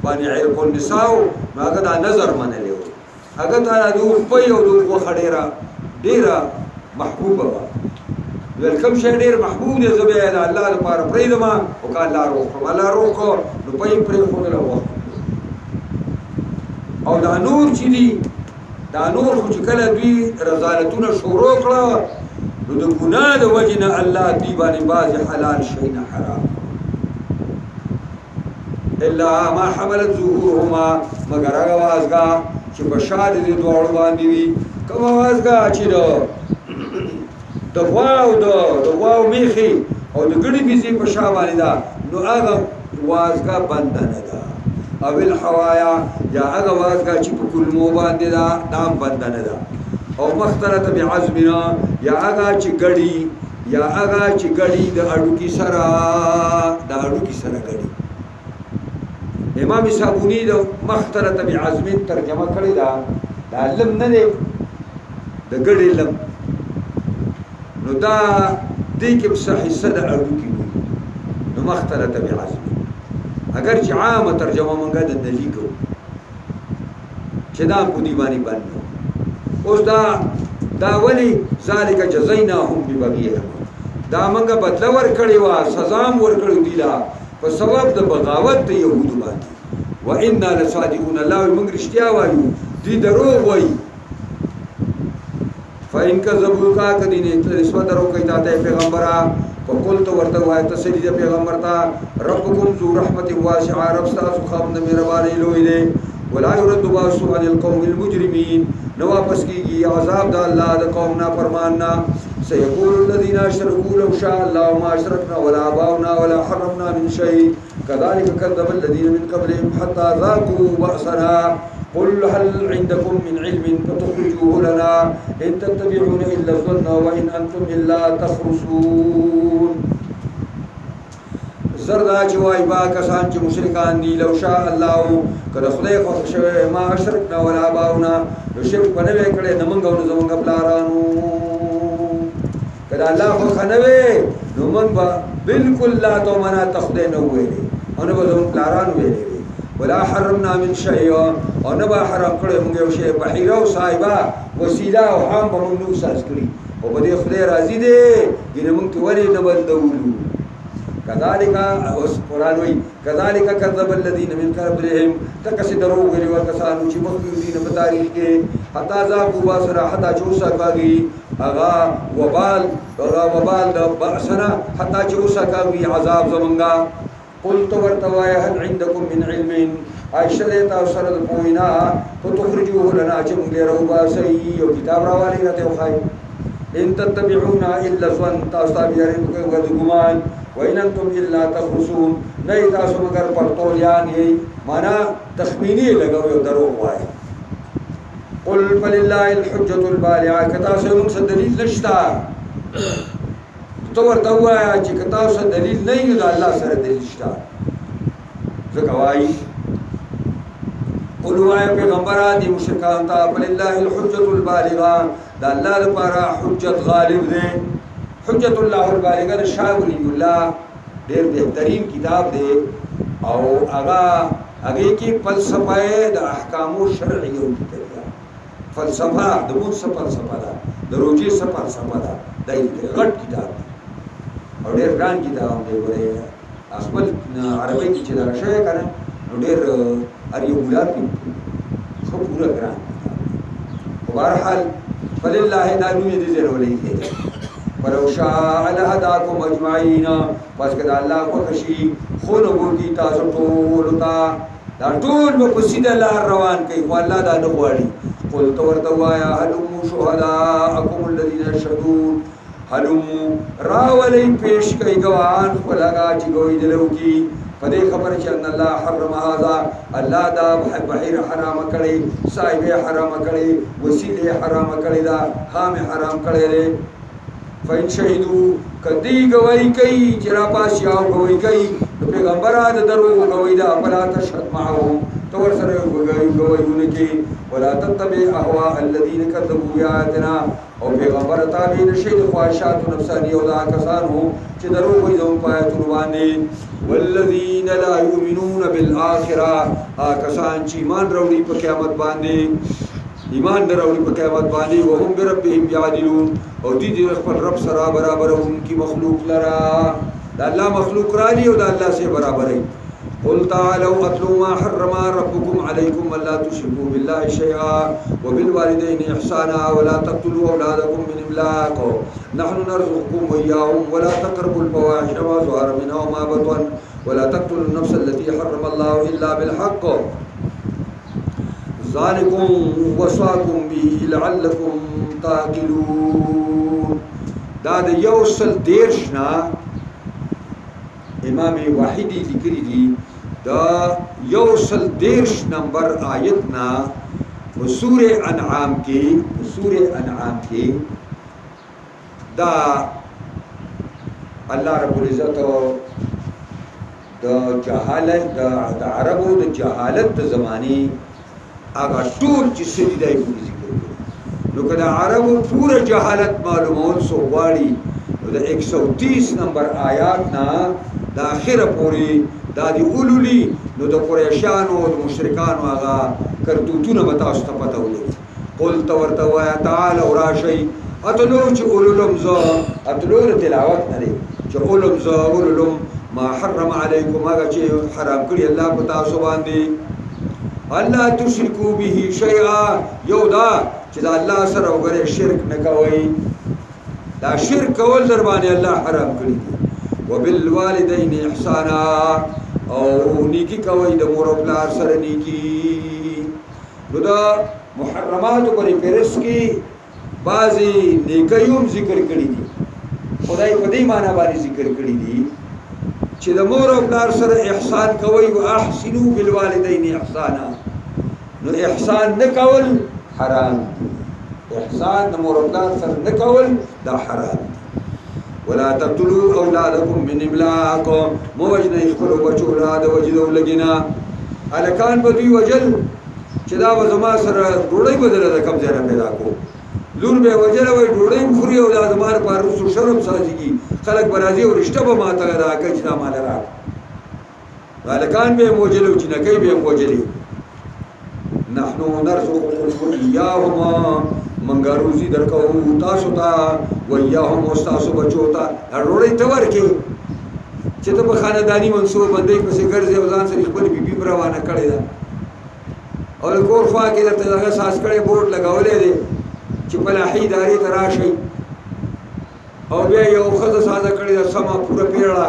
باندې عرق النساء هغه دا نظر منلی و هغه ته د اوښ پی او د غوښه ډېره محبوبه وه ویل کوم شی ډېر محبوب دی زه بیا یې د الله لپاره پرېږدم او که الله روغ کړم الله روغ کړ نو پی یې پرېښودله وغوښه او دا نور چې دي دا نور خو چې کله دوی رضالتونه شروع کړه نو د ګناه د وجې نه الله دوی باندې بعضې حلال شی نه حرام الا ما حملت ظهورهما مگر هغه وازګه چې په شا د دې دواړو باندې وي کومه وازګه چې د غواو میخي او د ګړي بیزې په شا باندې ده نو هغه وازګه بنده نه ده او الحوایا یا هغه وازګه چې په کلمو باندې ده دا هم بنده نه ده او مختلط بعظمنا یا هغه چې ګړي د اډوکي سره ګړي امام صابونی د مختلط بعظم ترجمه کړی دا لم نه دی د ګړې لم نو دا دې کې څه حصه د اډوکي وي نو مختلط بعظم اگر چې عامه ترجمه مونږه د دلی کو چې دا په دی باندې باندې اوس دا ولی ذالک جزیناهم ببغیهم دا مونږه بدله ورکړی و سزا ورکړو دی لا په سبب د بغاوت د يهودو باندې وإنا لصادقون الله موږ رښتیا وایو دوی دروغ وایي فإن كذبوك کدی نه نسبت درو کوي ته پیغمبره فقلت ورته وایي تسلی د پیغمبر ته ربکم ذو رحمت واسعه رب تاسو خاوند مهرباني لوی دی ولا يرد باسو عن القوم المجرمين نو واپس کیږي عذاب د الله د قوم نافرمان نه سيقول الذين اشركوا لو شاء الله ما اشركنا ولا آباؤنا ولا حرمنا من شيء كذلك كذب الذين من قبلهم حتى ذاقوا بأسنا قل هل عندكم من علم فتخرجوه لنا إن تتبعون إلا الظن وإن أنتم إلا تخرصون زردا چې وای با کسان چې مشرکان دي لو شاء الله کله خدای خو شوی ما اشرکنا ولا آباؤنا نو شرک په نه وکړي نه مونږ او زمونږ پلارانو کله الله خو خنوي نو مونږ به بالکل لا تو منا تخدای نه ویلي او نه به زمونږ پلارانو ویلي ولا حرمنا من شيء او نه به حرام کړی مونږ یو شی بحیره او صایبه وسیله او هم به مونږ نو ساز کړی او په دې خدای راضي دی ګینه مونږ ته ولې نه بندولو كذلك قرآن وي كذلك كذب الذين من قبلهم تكسدروا ویل وکسانو چې مخکې دي په تاریخ کې حتا ذاقوا باسرا حتا چوسا کاږي اغا وبال د باسنا حتا چوسا کاږي عذاب زمونږه قلت ورتوایا هل عندكم من علم عائشہ تاسو سره د پوینا فتخرجوه لنا چې موږ له باسي او کتاب راوالي راته وخای ان تتبعون الا ظن تاسو تابعین کوي د ګمان وإن أنتم إلا تخرصون نہیں تاسو مگر پرتولیان یې معنا تخمینی لګوي او درو وایي قل فلله الحجة البالغة کتا سو موږ دلیل نشتا تو ورته وایا چې کتا سو دلیل نه یو د الله سره دلیل شتا ځکه وایي قل وایا پیغمبره دي مشرکان ته فلله الحجة البالغة د الله لپاره حجت غالب ده حجت الله البالغه د شاه ولی الله ډېر بهترین کتاب دی او هغه کې فلسفه د احکامو شرعیو لیکل فلسفه د مون څه فلسفه ده د روجي څه فلسفه ده دا یې غټ کتاب او ډېر ګران کتاب دی ګوره خپل عربی کې چې دا شوی کنه نو ډېر هر یو ګلاب خو پورا ګران په هر حال فلله دالو دې زرولې دي ولو شاء لهداكم اجمعين پس کله الله کو خشي خو نو کی تاسو ټول تا دا ټول په سیده لار روان کوي والله دا نه غواړي قل تورته وایا هلم شهداءكم الذين يشهدون هلم راولي پیش کوي ګوان خپلګه چې ګوي دلو کی پدې خبر چې ان الله حرم هذا الله دا بحیر حرام کړي صاحب حرام کړي وسیله حرام کړي دا خام حرام کړي فین شهیدو کدی گواہی کوي چې را پاس یاو گواہی کوي پیغمبر دا درو گواہی دا فلا تشهد معهم تور سره گواہیونه کوي ولا تتبع اهواء الذين كذبوا بآياتنا او پیغمبر تابع نشي د خواهشات نفساني او دا کسانو چې درو وي زموږ پایتونه باندې والذین لا یؤمنون بالآخرة کسان چې ایمان وروړي په قیامت باندې ایمان دراوړي په قیامت باندې وهم بربهم يعدلون او دې خپل رب سره برابر هم کی مخلوق لرا دا الله مخلوق را لي او دا الله سره برابر قل تعالوا اتلوا ما حرم ربكم عليكم ولا تشركوا بالله شيئا وبالوالدين احسانا ولا تقتلوا اولادكم من املاق نحن نرزقكم واياهم ولا تقربوا الفواحش ما ظهر منها وما بطن ولا تقتلوا النفس التي حرم الله الا بالحق ذالکم وصاکم به لعلکم تعقلون دا د یوصل دیرشنا امام واحدی لیکلی دی دا یوصل دیرش نمبر آیتنا سور انعام کې دا الله رب العزت د جهالت د عربو د جهالت د زمانی اگر ټول چې سړي دای په ذکر نو کله عربو پورا جهالت معلومول سو غواړي نو د 130 نمبر آیات نا د اخره پوری دا دی اولولی نو د قریشانو او د مشرکانو هغه کرتوتونه به تاسو ته پته ولګي قل تورته وایا تعالی وراشي اتلو چې اولولم ز اتلو تلاوت نه دي چې اولم ز اولولم ما حرم علیکم هغه چې حرام کړی الله په تاسو باندې الله تشرکو به شیئا یو دا چې دا الله سره وګړي شرک نه کوي دا شرک کول در باندې الله حرام کړی دي وبالوالدین احسانا او نیکی کوي د مور او پلار سره نیکی نو دا محرمات پرې پرس کې بعضی نیکیوم ذکر کړی دي خدای په دې معنی باندې ذکر کړی دي چې د مور او پلار سره احسان کوي او احسنوا بالوالدین احسانا نو احسان نه کول حرام احسان د مور او پلار سره نه کول دا حرام ولا تقتلوا اولادکم من املاق موجنه خپل بچو اولاد وجدو لګینا الکان په دوی وجل چې دا زما سره ډوړی بدله د کم ځای پیدا کو لور به وجل وای ډوړی خوري او د زمار پر رسو شرم سازيږي خلق برازي او رشتہ به ماته را کوي دا مال را الکان به موجلو چې نه کوي به موجلي نحنو نرزقكم اياهما منګاروزی درکو تاسو ته وياهم استاسو بچو ته اړوړې ته ورکی چې ته په خاندانی منسوب باندې پسې ګرځي او ځان سره خپل بیبي روانه کړی دا او کور خوا کې د تلغه ساس کړي بورډ لگاولې دي چې په لحی داري تراشي او بیا یو خزه ساده کړی دا سما پوره پیړه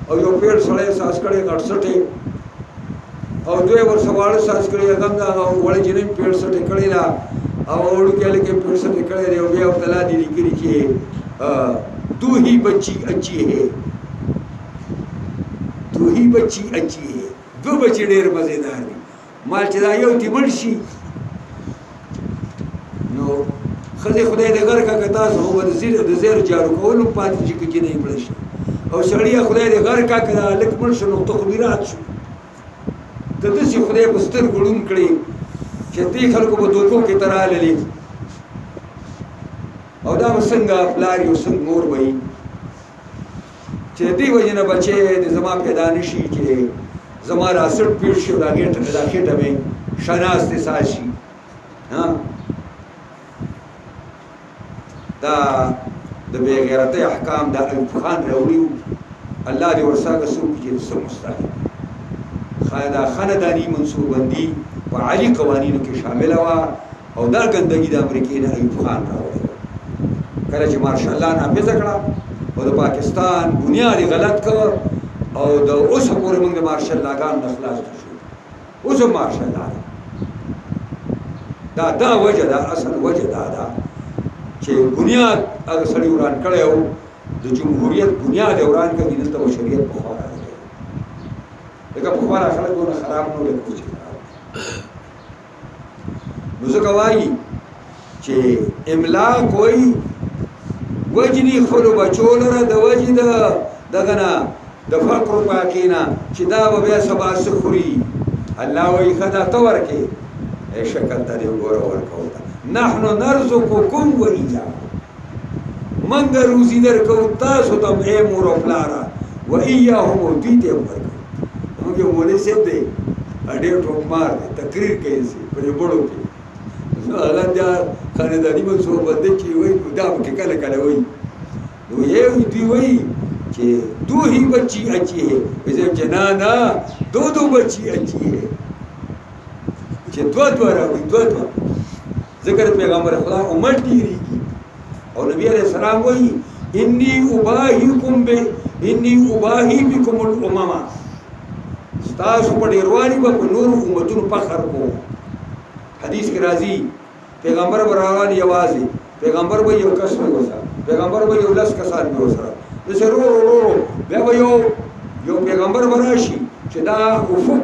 او یو پیړ سړی ساس کړي 68 او دوی ور سوال ساس کړي هغه دا وړي جنې پیړ سټ کړي دا او اور کېل کې پیړ سټ کړي دی او بیا تلا دي لیکلي چې تو ہی بچی اچھی ہے تو ہی بچی اچھی ہے دو بچی ډېر مزیدار دي مال چې دا یو تیمړ شي نو خدای دې غر کا کتا سو ور زیر جارو کولم پاتې چې کې نه پړ شي او سړی خدای دې غر کا کړه لکه مړ شنو تخمیرات شو ته دې خدای په ستر ګړون کړی چې دې خلکو په دوکو کې تراله او دا څنګه پلار یو څنګه مور وای چې دې وجې نه بچی د زما پیدا نه شي چې زما را سټ پیټ شي دا خېټه مې شناستې ساز شي دا د بې غیرتۍ احکام د ایوب خان راوړي وو الله دې ورساګه څوک چې څه مستحق دا خانداني منصوببندي په عالي قوانینو کې شامله وه او دا ګندګي د امریکې نه ایوب خان راوړی کله چې مارشال الله نافظه کړه او د پاکستان بنیاد یې غلط کړ او د اوسه پورې موږ د مارشال لاګانو نه خلاص شو اوس هم مارشال لا دا وجه ده اصل وجه دا ده چې بنیاد هغه سړي وران کړی و د جمهوریت بنیاد یې وران کړی دلته به شریعت پخوا راغلی لکه پخوا خلک دونه خراب نه و لکه اوس نو ځکه وایي چې املاک وایي وجني خپلو بچو لره د وجې دغه نه د فقر پاکې نه چې دا به بیا سبا څه خوري الله وایي ښه دا ته ورکې شکل ته دې وګوره ورکوو ته نحنو نرزقکم و ایاکم موږ روزي درکوو تاسو ته ای مور او پلاره و ایاهم او دوی ته هم ورکوو موږ یو مولوي صاحب دی ډېر ټوکمار دی تقریر کوي په دې بړو کې هغه بیا خانداني منصوببندي چې وایي دا پکې کله کله وایي نو یې دوی وایي کہ دو ہی بچی اچھی ہے ویسے جنانا دو بچی اچھی ہے کہ دو راوی دو ذکر پیغمبر خدا امت ڈیری کی اور نبی علیہ السلام وہی انی اباہی بکم الامما ستاسو پا ڈیروانی با پا نور امتون پخر کو حدیث کے راضی پیغمبر براغانی یوازی پیغمبر با یو کس میں وسا پیغمبر با یو لس کسان میں وسا دسه رو بیا به یو پیغمبر براشي چې دا افق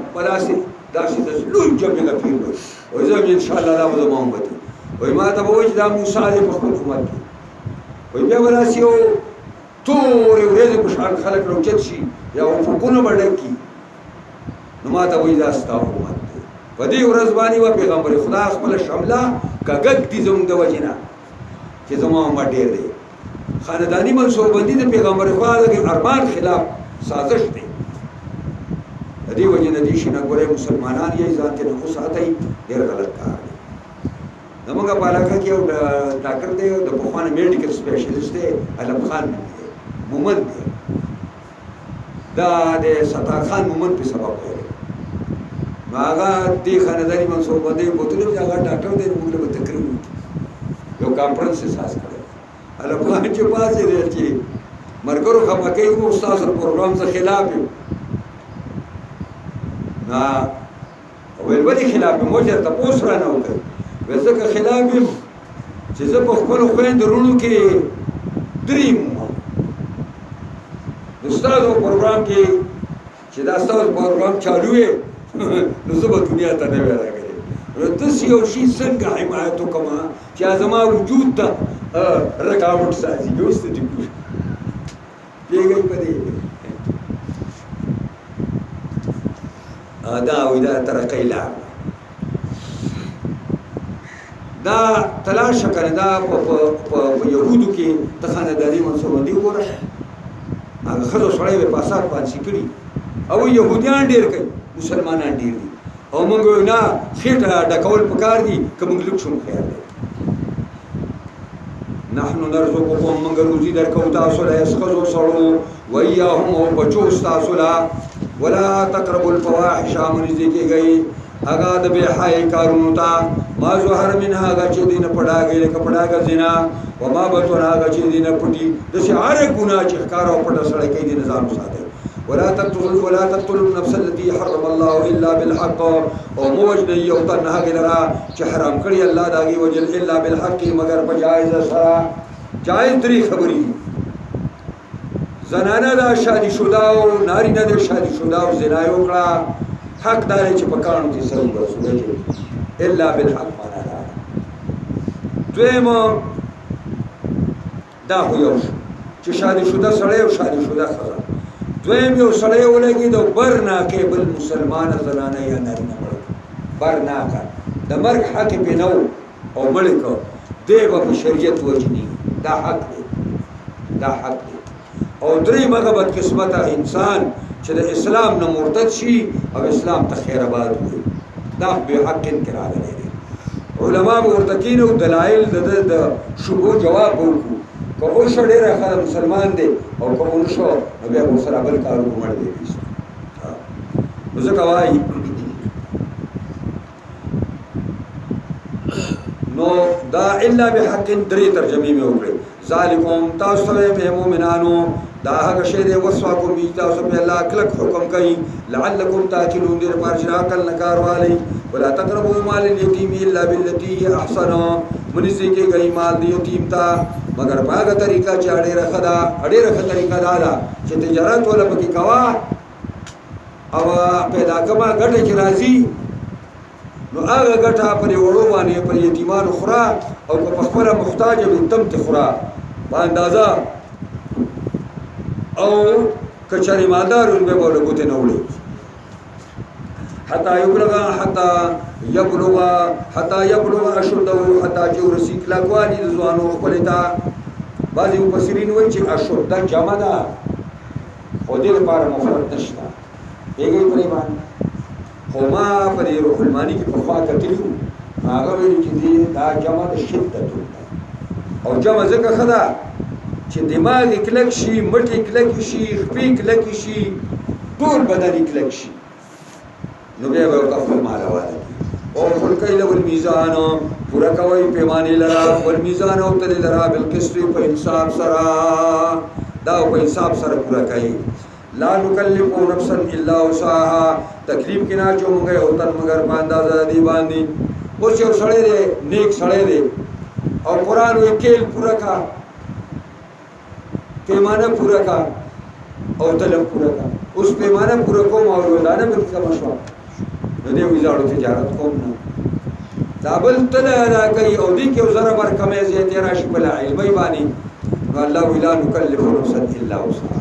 داسې د لوی جبهې نه پیر وي وایي زه ان شاء الله دا به زما امت وي وایي ما ته به وایي چې دا موسی دی په خپل امت کې وایي بیا به داسې یو تورې ورځې په شان خلک راوچت شي یا افقونه به ډک کي نو ما ته وایي دا ستا امت دی په دې ورځ باندې به پیغمبر خدا خپله شمله کږک دي زموږ د وجې نه چې زما امت ډېر دی خاندانی منصوببندي د پیغمبر خدا د ارمان خلاف سازش دی د دې وجې نه دې شي نه ګورئ مسلمانان یې ځان ته نه وساتئ ډېر غلط کار دی زموږ په علاقه کې یو ډاکټر دی د پخواني میډیکل سپیشلیسټ دی علم خان مومند دی دا د ستار خان مومند په سبب ویلی نو هغه دې خانداني منصوببندۍ بوتلو چې هغه ډاکټر دی موږ له به تقریر وکړي یو کانفرنس یې ساز کړی الافغان چې پاسې دی چې مرګرو خفه کوي مو ستاسو پروګرام څخه خلاف یم نه ویل ولې خلاف یم مو چېرته تپوس رانه وکړئ ویل ځکه خلاف یم چې زه په خپلو خویندو وروڼو کې دریم نو ستاسو پروګرام کې چې دا ستاسو پروګرام چالو وي نو زه به دنیا ته نه وی راغلی نو داسې یو شي څنګه حمایت وکړم چې زما وجود ته رکاوټ سازي اوس ته دې پوه پیږئ په دې دا وایي دا ترقۍ لار دا تلاشه کنه دا په یهودو کې د خانداني منصوببندي وګوره هغه ښځو سړی به په اسات پانسي کړي او یهودیان ډېر کوي مسلمانان ډېر دي او موږ وایو نه خېټه ډکول پکار دي که موږ لږ شو خیر دی نحنو نرزقکم موږ روزي درکوو تاسو له ښځو سړو وایاهم او بچو ستاسو له ولا تقربوا الفواحش نږدې کېږئ هغه د بې حیایي کارونو ته ما ظهر منها هغه چې دې نه پډاګئ لکه پډاګه زنا وما بطن هغه چې دې نه پټي داسې هر ګناه چې ښکاره او پټه سړی کوي دې نه ځان وساتئ ولا تقتلوا النفس التي حرم الله الا بالحق او موجد یو تن هغه لرا چې حرام کړی الله د هغې وجل الا بالحق مگر په جایزه سره جایز درې خبرې زنانه دا شادي شده او نارینه د شادي شده او زنا یې وکړه حق دا دی چې په کاڼو کې سر ورسولی الا بالحق معنا دا دویم دا خو یو شو چې شادي شده سړی او شادي شده ښځه دویم یو سړی ولګېد او برناکې بل مسلمانه زنانه یا نارینه مړ برناکه د مرګ حق یې پرې نه و او مړ یې کړ دی به په شریعت وجني دا حق دی دا حق دی او درې مغه بدقسمته انسان چې د اسلام نه مرتد شي او اسلام ته خیر آباد وي دا به حق انکار لري علما ورته کینو دلایل د شبهو جواب ورکړو که اوس ډېره خلک مسلمان دی او که ونه شو نو بیا به ورسره بل کار وکړو دی نو ځکه وایي نو دا الا بحق درې ترجمې مې وکړې ذالکم تاسو ته مؤمنانو دا هغه شی دی وصفاکم بی تاسو په الله کلک حکم کوي لعلکم تاکلون دې پر شراکل نکار والی ولا تقربوا مال اليتيم الا بالتي هي احسن منځ کې گئی مال دی یتیم تا مگر باغه طریقہ چې اړې رخه طریقہ دا چې تجارت ولا پکې کوا او پیدا کما ګټه چې راځي نو هغه ګټه پر وړو باندې پر یتیمانو خورا او که په خپل محتاج به تم ته خورا په اندازه او کچاري مالدارون به بوله ګوتې نه وړي حتی یبلغ اشده حتی چې ورسي کلاکوالي د ځوانو خپل ته بعضې مفسرین وایي چې اشده جمع ده خو دې لپاره مفرد نشته پوهېږئ پرې باندې خو ما په دې روح الماني کې پخوا کتلي وو هغه ویلي چې دا جمع د شدت او جمع ځکه ښه ده چې دماغ یې کلک شي مټ یې کلک شي خپې کلکې شي ټول بدن یې کلک شي نو بیا به ورته خپل مال حواله او والکیل والمیزان پوره کوئ پیمانې لره والمیزان او تلې لره بالقسط په انصاف سره دا په انصاف سره پوره کوي لا نکلف نفسا الا وسعها تکلیف کې نه چومږي او تن مگر په اندازه دی باندې اوس یو سړی دی نیک سړی دی او قرآن وی کیل پوره کا پیمانه پوره کا او تلم پوره کا اوس پیمانه پوره کوم او ودانه به څه مشوا نو دی ویزاړو تجارت کوم نه دا بل تل ادا کوي او دې کې زره بر کمې زیاتې راشي بل علمي باندې نو الله ولا نکلف نفسا الا وسعها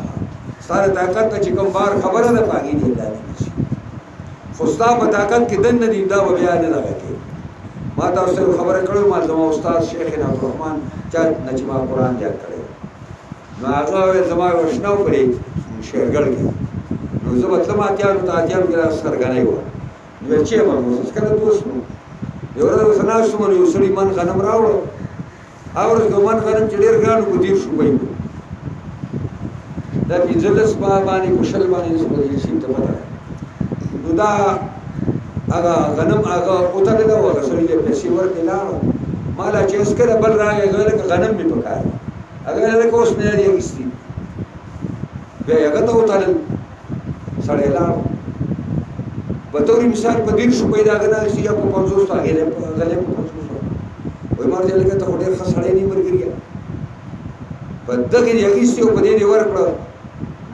ساره طاقت ته چې کوم بار خبره ده پاګې دی دانه شي خو ستا په طاقت کې دنه دی دا بیا نه لګي ما تاسو خبره کړو ما زما استاد شیخ عبدالرحمن چا نجما قرآن یاد کړی نو هغه زما وښنو پرې شیرګل کې نو زه مطلب اتیانو ته اتیانو کې سرګنای و نو چې ما اوس کله دوست نو یو ورځ سناسو مې یو سړي من غنم راوړ او ورځ ګمان غنم چې ډیر ګرانو کو دیر شو وای دا پینځلس باندې کوشل باندې سپږی شي ته پته نو دا هغه غنم هغه اوتل دا وغه سړي له پیسې ورکې لاړ مالا چې اس کله بل راغی غنم می پکار هغه له کوس نه دی کیستی بیا هغه ته اوتل سړی لاړ په توري مثال په دیر شو پیدا غنا شي په 500 هغه له 500 وای مارته لکه ته ډېر خسړې نه مرګریا په دغه دی کیستی په دې ورکړه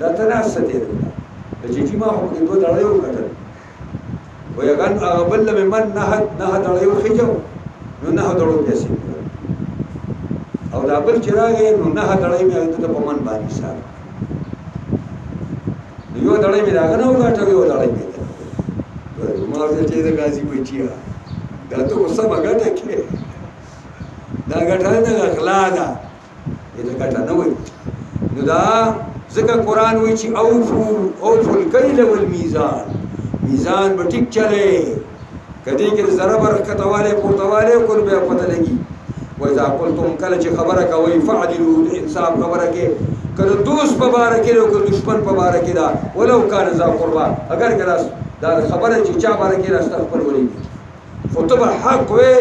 دا ته نه ستې ده چې ما خو دې دوه ډړې وکړل ويغن اغبل من نه دړیو خجو نو نه دړو پیسې او دا بل چراغې نو نه دړې مې ته په من باندې سره یو دړې مې راغنه وګټه یو دړې مې ما ورته چې دا غازی وچیا دا ته اوسه مګټه کې دا ګټه نه اخلا ده دې ګټه نه وي نو دا ځکه قرآن وایي چې اوفو الکیل والمیزان میزان به ټیک چلے کدی کې ذره برکتواله پورتواله کول به پته لګي وایذا قلتم کله چې خبره کوي فعدلوا انصاف خبره کې کله دوست په باره کې او کله دشمن په باره کې دا ولو کان ذا قربا اگر کله دا خبره چې چا باره کې راست خپل ولي خطب حق وي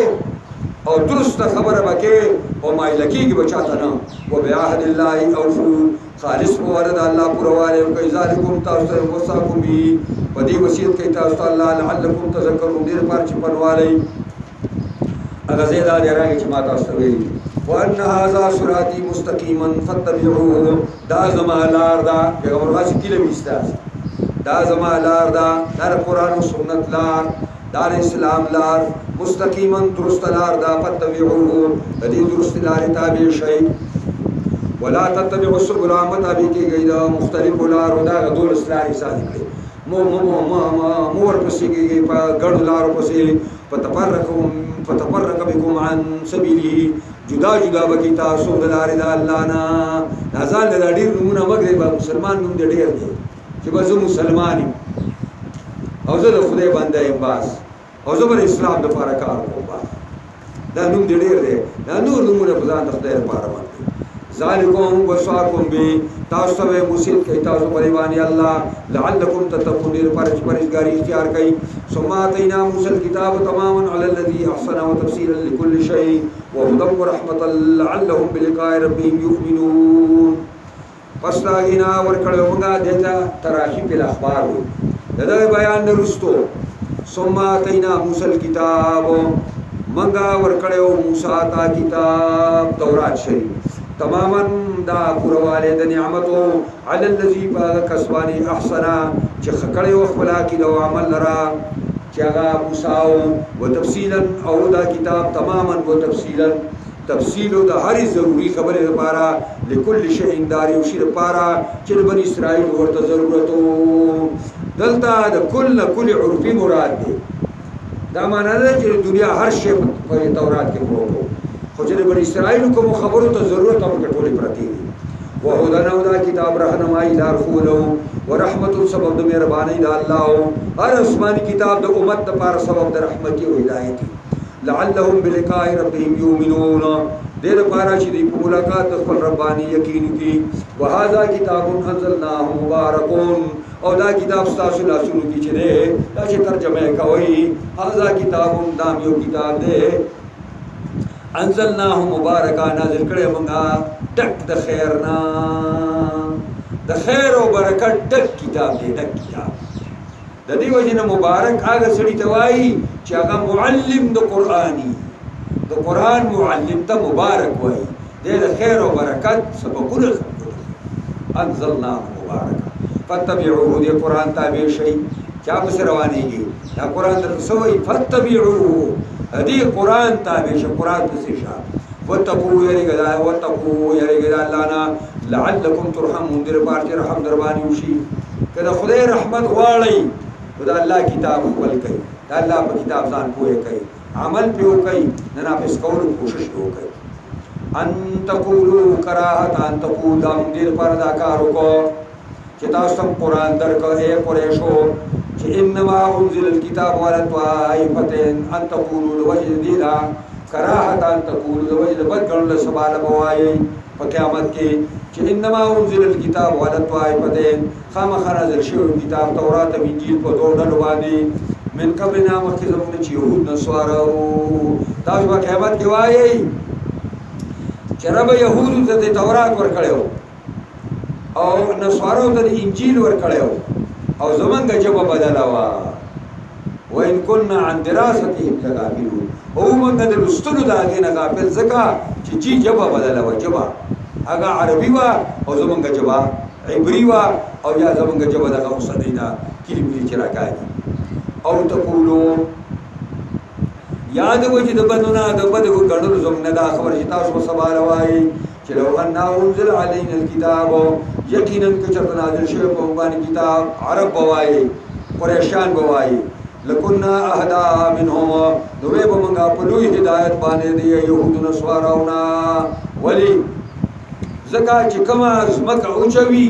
او درست خبره وکي او ما لکیږي بچاته نه و بعهد الله اوفو خالص ورد الله پرواله کوي ذالکم تاسو وصاکم بی ودی وصیت کوي تاسو الله لعلکم تذکرون دې پر چې پرواله هغه زیاده راغی چې ما تاسو ویلي وان هذا صراطي مستقيما فاتبعوه دا زما لار دا پیغمبر واسي کله میستا دا زما لار دا قرآن او سنت لار دار اسلام لار مستقیما درست لار دا فتبعوه دې درست لار تابع شي ولا تتبعوا السبل متابع کې دا مختلف لار دا دول اسلام حساب کړي مور پسې کېږي په ګڼو لارو پسې فتفرق بكم عن سبيله جدا جدا بکی تاسو د لارې د الله نه ځان له ډېر نومونه مګرې به مسلمان نوم دې ډېر دی چې به زه مسلمان یم او زه د خدای بنده یم بس او زه به د اسلام دپاره کار کوم بس دا نوم دې ډېر دی دا نور نومونه په ځان د خدای لپاره باندې ذالکم وصاکم به تاسو ته موسیقت کوي تاسو په باندې الله لعلکم تتقون دې لپاره چې پرهیزګاري اختیار کړئ ثم آتینا موسی الکتاب تماما علی الذی احسن وتفصیلا لكل شیء وهدى ورحمة لعلهم بلقاء ربهم یؤمنون پس داغینا ورکړو موږ دته تراخی په اخبار وي دا بیان نرستو ثم آتینا موسی الکتاب موږ ورکړو موسی ته کتاب تورات شریف تماما دا پرواله د نعمتو علی الذی کسبانی احسنا چې خکړې وخلا کې د عمل لرا چې هغه موسی او تفصیلا او دا کتاب تماما و تفصیلا تفصیل د هر ضروری خبره لپاره لكل شیء دار او شی لپاره چې بنی اسرائیل ورته ضرورت دلته د کل عرفي مراد دی دا معنی ده چې دنیا هر شی په تورات کې پروت خو چې بنی اسرائیل کوم خبرو ته ضرورت هم ټولې پرتی دي وهدى دا کتاب رهنمای لار خولو ورحمت سبب د مهرباني د الله هر آسماني کتاب د امت لپاره سبب د رحمت او هدایت لعلهم بلقاء ربهم یؤمنون دې لپاره چې د ملاقات خپل رباني یقین کی وهذا کتاب انزلناه مبارک او دا کتاب تاسو لاسونو کې چې ده دا چې ترجمه کوي هذا کتاب دام یو کتاب ده انزلناه مبارکا نازل کړي مونږه ډک د خیر نه د خیر او برکت ډک کتاب دی ډک کتاب د دې وجه مبارک هغه سړي ته وایي چې هغه معلم د قرآني د قرآن معلم ته مبارک وایي د خیر او برکت سبقونه انزلناه مبارکا فتبعوه دې قرآن تابع شي چا پس روانيږي دا قرآن درسوي فتبعوه دې قرآن تابع شي قرآن پسې شه وتقوا يرجع الله نا لعلكم ترحمون در پارچ رحم دربانی وشي کله خدای رحمت غواړي خدای الله کتاب خپل کوي دا الله په کتاب ځان پوهه کوي عمل پیو کوي نه ناپس کول کوشش وکړي ان تقولوا کراهت ان تقول دم دیر پر دا کار وکړو چې تاسو قرآن درکړې قریشو چې انما انزل الكتاب ولا طائفتين ان تقولوا لوجه دینا کراهت ان تقول لوجه بدګل سوال بوایي په قیامت کې چې انما انزل الكتاب ولا طائفتين خامخ نازل شوی کتاب تورات او انجیل په دوه ډلو باندې من قبلنا مخکې زموږ چې يهود نصارا تاسو په قیامت کې وایي چې رب يهود ته تورات ورکړیو او نصارا ته انجیل ورکړیو او زمونږ جبه بدلا وا وان كنا عن دراستهم لغافلون او موږ د لستلو دا غینه غافل زکه چې جبه بدلا وا جبه هغه عربي وا او زمونږ جبه عبري وا او یا زمونږ جبه دغه مصدینا کلمې چې راکاږي او تقولوا یاد وجه د بدونه د بدو غړو زمونږ دا خبر چې تاسو سوال وایي چې لو ان انزل علينا الكتاب یقینا کچته نازل شوی په باندې کتاب عرب بوایي قریشان بوایي لکنا اهدا منهم دوی به موږ په لوی هدایت باندې دی يهود نصاراونا ولی زکه چې کما زمکه اوچوي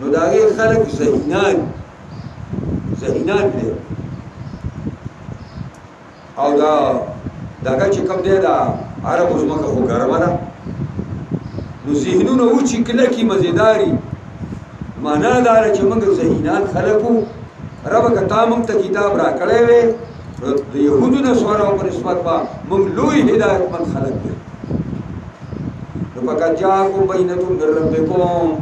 نو داغه خلق ذهینان دي او داګه چې کوم دی دا عرب زمکه خو ګرمه ده نو ذهنونه و چې کله کې مزیداری معنا دار چې موږ ذهینان خلقو رب کتا موږ ته کتاب را کړې وې د يهودو د سوارو په نسبت با موږ لوی هدایت من خلق دي نو پکا جاءکم بینۃ من ربکم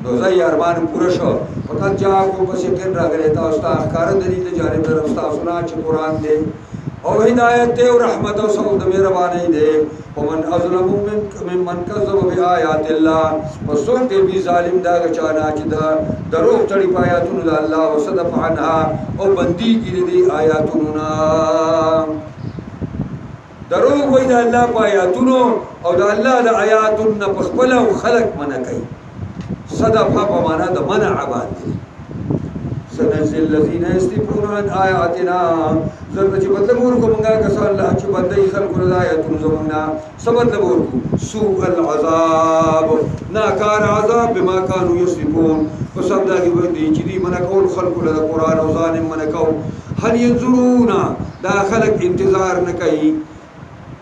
نو زای ارمان پوره شو پکا جاءکم پس کې راغلی تاسو ته احکار دلیل جانب طرف تاسو نه چې قران دی او هدایت او رحمت او سعود مهربانی دے ومن اظلم ممن كذب بآيات الله وسوق بھی ظالم دا چانا چې دا دروغ چړي پایاتونو د الله وصدف عنها او بندي کړي دي آیاتونو نا دروغ وای د الله پایاتونو او د الله د آیاتونو په خپل خلق منع کوي صدف په معنا د منع باندې سنجزي الذين يصدفون عن آياتنا زرد چې بدل ورکو مونږه کسان الله چې بدای خلکو د آیاتونو زمونږه سبد ورکو سوء العذاب ناکار عذاب بما كانوا يصدفون فسب دا کې ودی چې دی من کول خلکو له قران او ځان من کو هل ينظرون دا خلق انتظار نه کوي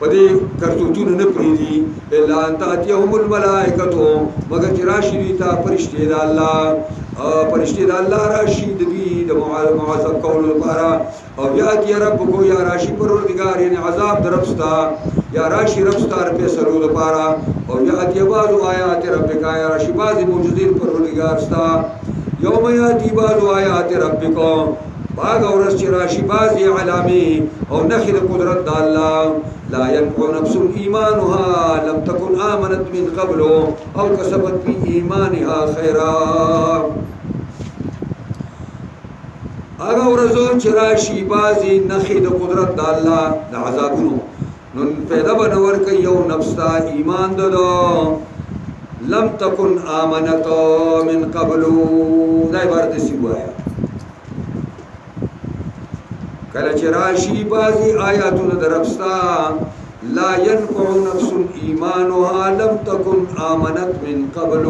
پدې کرتوتونه نه پریدي الا ان تاتيهم الملائکه مگر چې راشي دي تا فرشتي د الله فرشتي د الله راشي دي د معذب کول لپاره او یات یا رب کو یا راشي پروردگار یعنی عذاب درپستا یا راشي ربستار په سرو لپاره او یات یا بعض آیات ربک یا راشي بعض معجزات پروردگار ستا یوم یاتی بعض آیات ربک باغ اورس چې راشي بعض علامه او نخي د قدرت د الله لا ينفع نفس إيمانها لم تكن آمنت من قبل أو كسبت في إيمانها خيرا اگا ورزو چراشی بازی نخی دا قدرت دا اللہ دا عذابونو نن پیدا بنور که یو نفس دا ایمان دا لم تکن آمنت من قبل دا عبارت سیو آیا کله چې راشي بازي آیاتونه درپستا لا ينفع نفس ایمانها لم تكن آمنت من قبل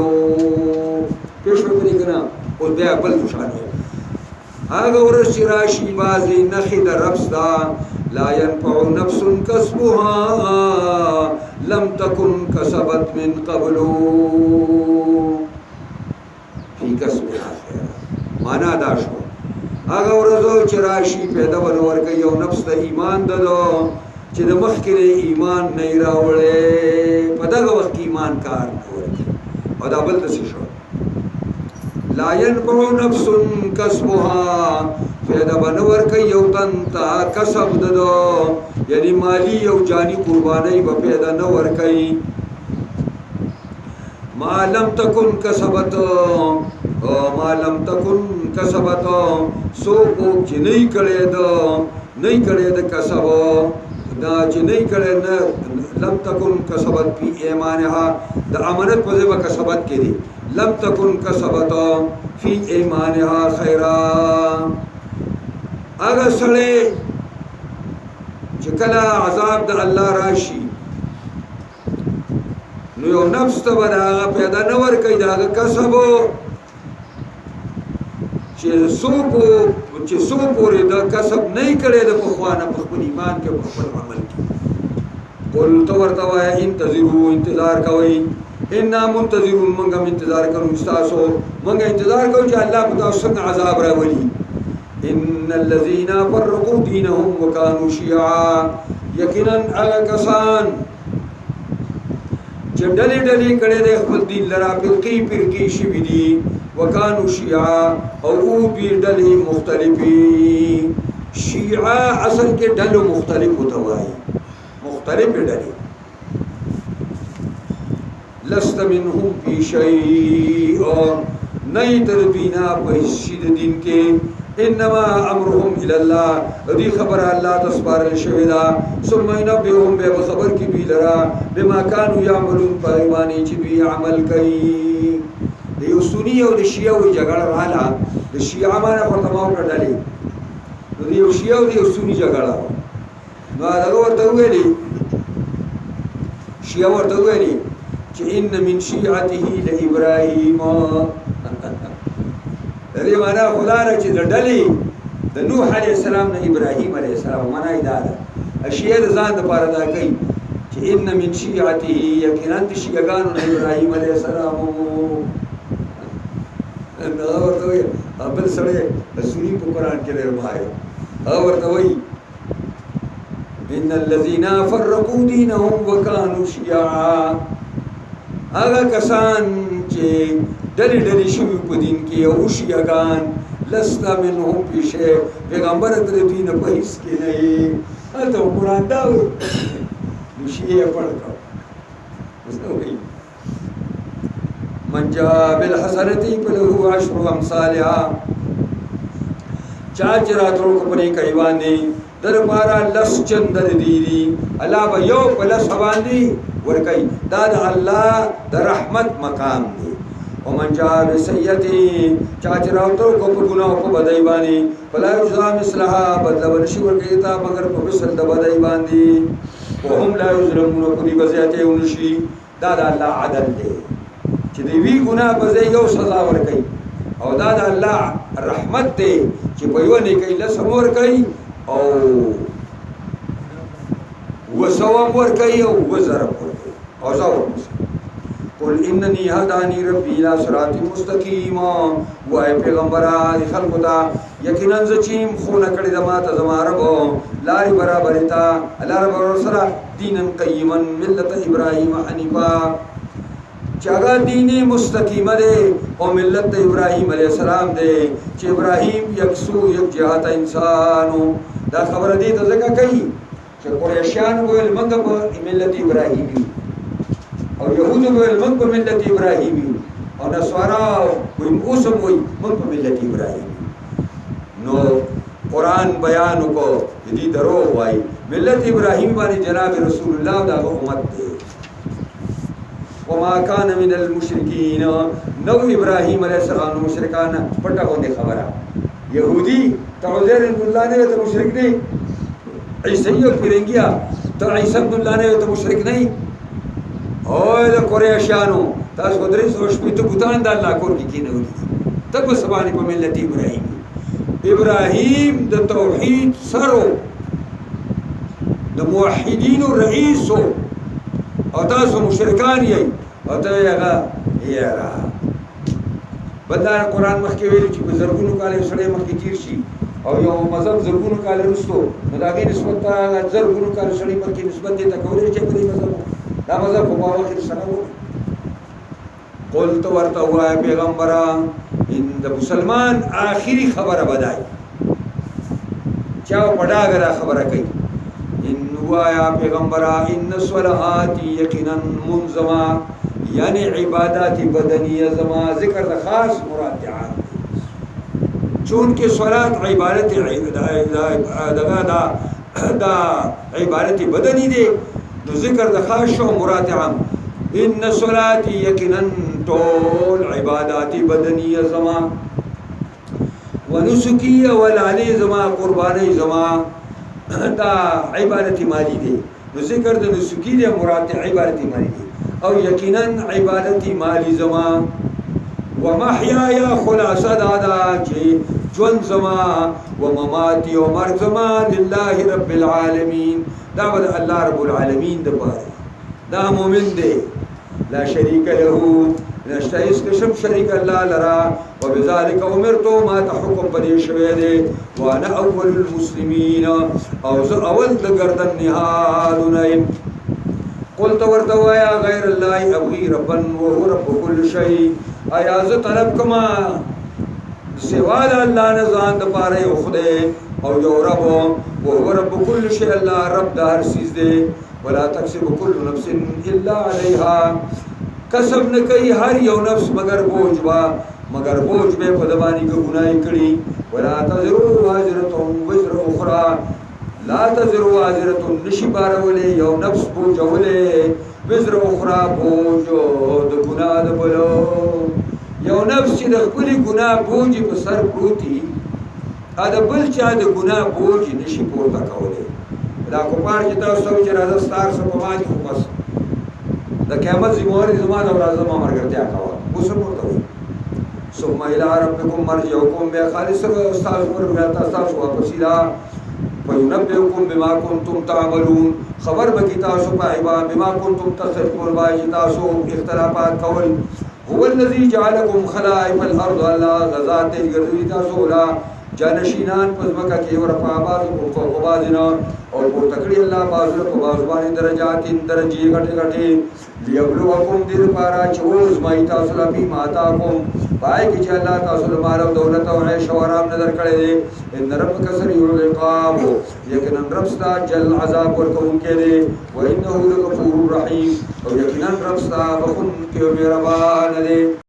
پېښه پرې کنا او بیا بل شان هغه ورځ چې راشي بازي نخي درپستا لا ينفع نفس كسبها لم تكن كسبت من قبل في كسبها خير معنا دا شو هغه ورځو چې راشي پیدا ونور کوي یو نفس د ایمان ددو چې د مخکې ایمان نه راوړې په دغه وخت ایمان کار نه ورکړي او دا بل څه شو لا ينفع نفس كسبها پیدا ونور کوي یو تن تا کسب ددو یعنی مالی او جانی قرباني به پیدا نه ور کوي ما لم تكن كسبت ما لم تكن کسبت سو کو چې نه کړي د کسب دا چې نه کړي نه لم تكن کسبت فی ایمانها د امانت په ځای کسبت کړي لم تكن کسبت فی ایمانها خیرا اگر سړی چې کله عذاب د الله راشي نو یو نفس ته به پیدا نه ور کوي دا کسب چې سو پورې دا کسب نه کړي د پخوانه په خپل ایمان کې په خپل عمل کې قل تو ورته وای انتظروا انتظار کوي ان منتظرون منګم انتظار کوو تاسو منګ انتظار کوو چې الله په تاسو څنګه عذاب راولي ان الذين فرقوا دينهم وكانوا شيعا یقینا هغه کسان چې ډلې کړي د خپل دین لرا فرقي شوي دي وكانوا شيعا او بي ډلې مختلفي شيعا اصل کې ډلو مختلف وتوای مختلف ډلې لست منهم في شيء نيتر بنا بشید دین کې انما امرهم الى الله دي خبر الله تسبار الشهدا ثم ينبئهم بخبر کی بھی لرا بما كانوا يعملون پایمانی چې بي عمل کوي د یو سنی او د شیعه او جګړه رااله د شیعه باندې ختماو کړلې د یو شیعه او د یو سنی جګړه نو هغه ورته ویلي شیعه ورته ویلي چې ان من شیعته لابراهیم دې معنا خدا را چې د ډلې د نوح علی السلام نه ابراهیم علی السلام معنا ایداره شیعه ځان د پاره دا کوي چې ان من شیعته یقینا د شیعاګانو نه ابراهیم علی السلام نو ورته وي بل سره سنی په قران کې راوایي او ورته وي ان الذين فرقوا دينهم وكانوا شيعا هغه کسان چې ډلې شوي په دین کې او شیعاګان لست منهم في شيء پیغمبر تر دوی نه په هیڅ کې نه یې هلته قرآن دا نو شیعه پړ کړ من جاء بالحسنة فله عشر امثالها چا چراترو کپنی کوي باندې در پارا لس چند دیری الله به یو پلس باندې ور کوي دا د الله د رحمت مقام دی ومن جاء بسیئتی چاچ راوتو کو په ګناه په بدای باندې فلا یجزا مثلها بدل ورشي ورکیتا مگر په مثل د بدای باندې وهم لا یظلمون کو دی بزیاته ونشي دا د الله عدل دی چې دی وی ګناه بزای یو سزا ورکي او دا د الله رحمت دی چې په یو نه کوي لسم ورکي او وسوام ورکي او وزر ورکي او زاو قل انني هداني ربي الى صراط مستقيم وای پیغمبره خلق دا یقینا زچیم خونه کړی د ماته زماربو لاري برابر تا الله رب سره دینن قیما ملت ابراهيم حنیفا چاغه دین مستقیم ده او ملت ابراهيم عليه السلام ده چې ابراهيم یکسو یک جهات انسانو دا خبره دي ته ځکه کوي چې قریشان ویل منګه په ملت ابراهيم او يهود ویل من په ملت ابراهيمي او نصارا وي اوسم وي من په ملت ابراهيمي نو قران بیان کو دې درو وای ملت ابراهيمي باندې جناب رسول الله دا امت دی وما كان من المشركين نو ابراهيم عليه السلام مشرکان پټه باندې خبره يهودي تعذر الله نه ته مشرک نه عيسى فرنگیا ته عيسى الله نه ته مشرک نه اوه د قریشانو تاسو کو درې سو شپې ته بوتان د الله کور کې کینه ولې تب سبانه په ملت ابراهيم د توحید سرو د موحدین رئیس او تاسو مشرکان یې او ته هغه یاره بدل قرآن مخکې ویل چې په زرګونو کال سره مخکې تیر شي او یو مذهب زرګونو کال وروسته نو دا غي نسبت زرګونو کال سره مخکې نسبت دي تکولې چې په مذهب دا مذهب په واقع سره وو قلت ورته وای پیغمبران ان د مسلمان آخري خبره بدای چا پډاګرا خبره کوي ان وایا پیغمبران ان الصلاه یقینا منظما یعنی عبادت بدنیه زما ذکر د خاص مراد چون کې صلات عبادت دا عبادت بدنی دی نو ذکر د خاص شو مراد عام ان صلاتي یقینا طول عبادات بدنیه زما ونسکی ولعلی زما قربانی زما دا عبادت مالی دی نو ذکر د نسکی دی مراد عبادت مالی دی او یقینا عبادت مالی زما ومحیای خلاصه دادا چې جون زما ومماتی و مرگ زما لله رب العالمین دا ود الله رب العالمین د پاره دا مومن دی لا شریک له نشتایس کشم شریک الله لرا وبذلك امرت ما تحكم بدی شوی دی وانا اول المسلمین او زه اول د گردن نهادونیم قلت ورتوایا غیر الله ابغي ربا وهو رب كل شيء ایا ز طلب کما سوا د الله نه ځان د پاره یو خدای او یو رب وهو رب كل شيء الله رب د هر چیز دی ولا تکسب كل نفس الا عليها کسب نه کوي هر یو نفس مگر بوج به په دبانی کو ګناي کړي ولا تزرو واجرة وزر اخرى لا تزرو واجرة نشي بارولې یو نفس بوجولې وزر اخرى بوج د ګناه د بلو یو نفس چې د خپل ګناه بوج په سر پروتي ا د بل چا د ګناه بوج نشي پورته کولای دا کوپار چې تاسو چې راځه ستار سره په ماج خو بس د قیامت زموږ زمانه او راځه ما مرګتیا کاوه اوس پورته وي ثم الى ربكم مرجعكم بخالص استاذ پر غلطا تاسو واپس الى فينبئكم بما كنتم تعملون خبر بکی تاسو په عبادت بما كنتم تخلقون باج تاسو اختلافات کول هو الذي جعلكم خلائف الارض الله غزات ګرځي تاسو لا جانشینان پزمکا کې ور په آباد او په بازینا او په تکړی الله بازو په بازوانې درجات درجه غټه ليبلوکم دې پارا چوز مای تاسو لپی ماتا کوم پای کې چې الله تاسو له مال او دولت او عيش او آرام نظر کړی دي ان رب کسر یعقاب یقینا رب ستا جل عذاب ورکون کې دي و انه لغفور رحیم او یقینا رب ستا بخون کې مهربان دي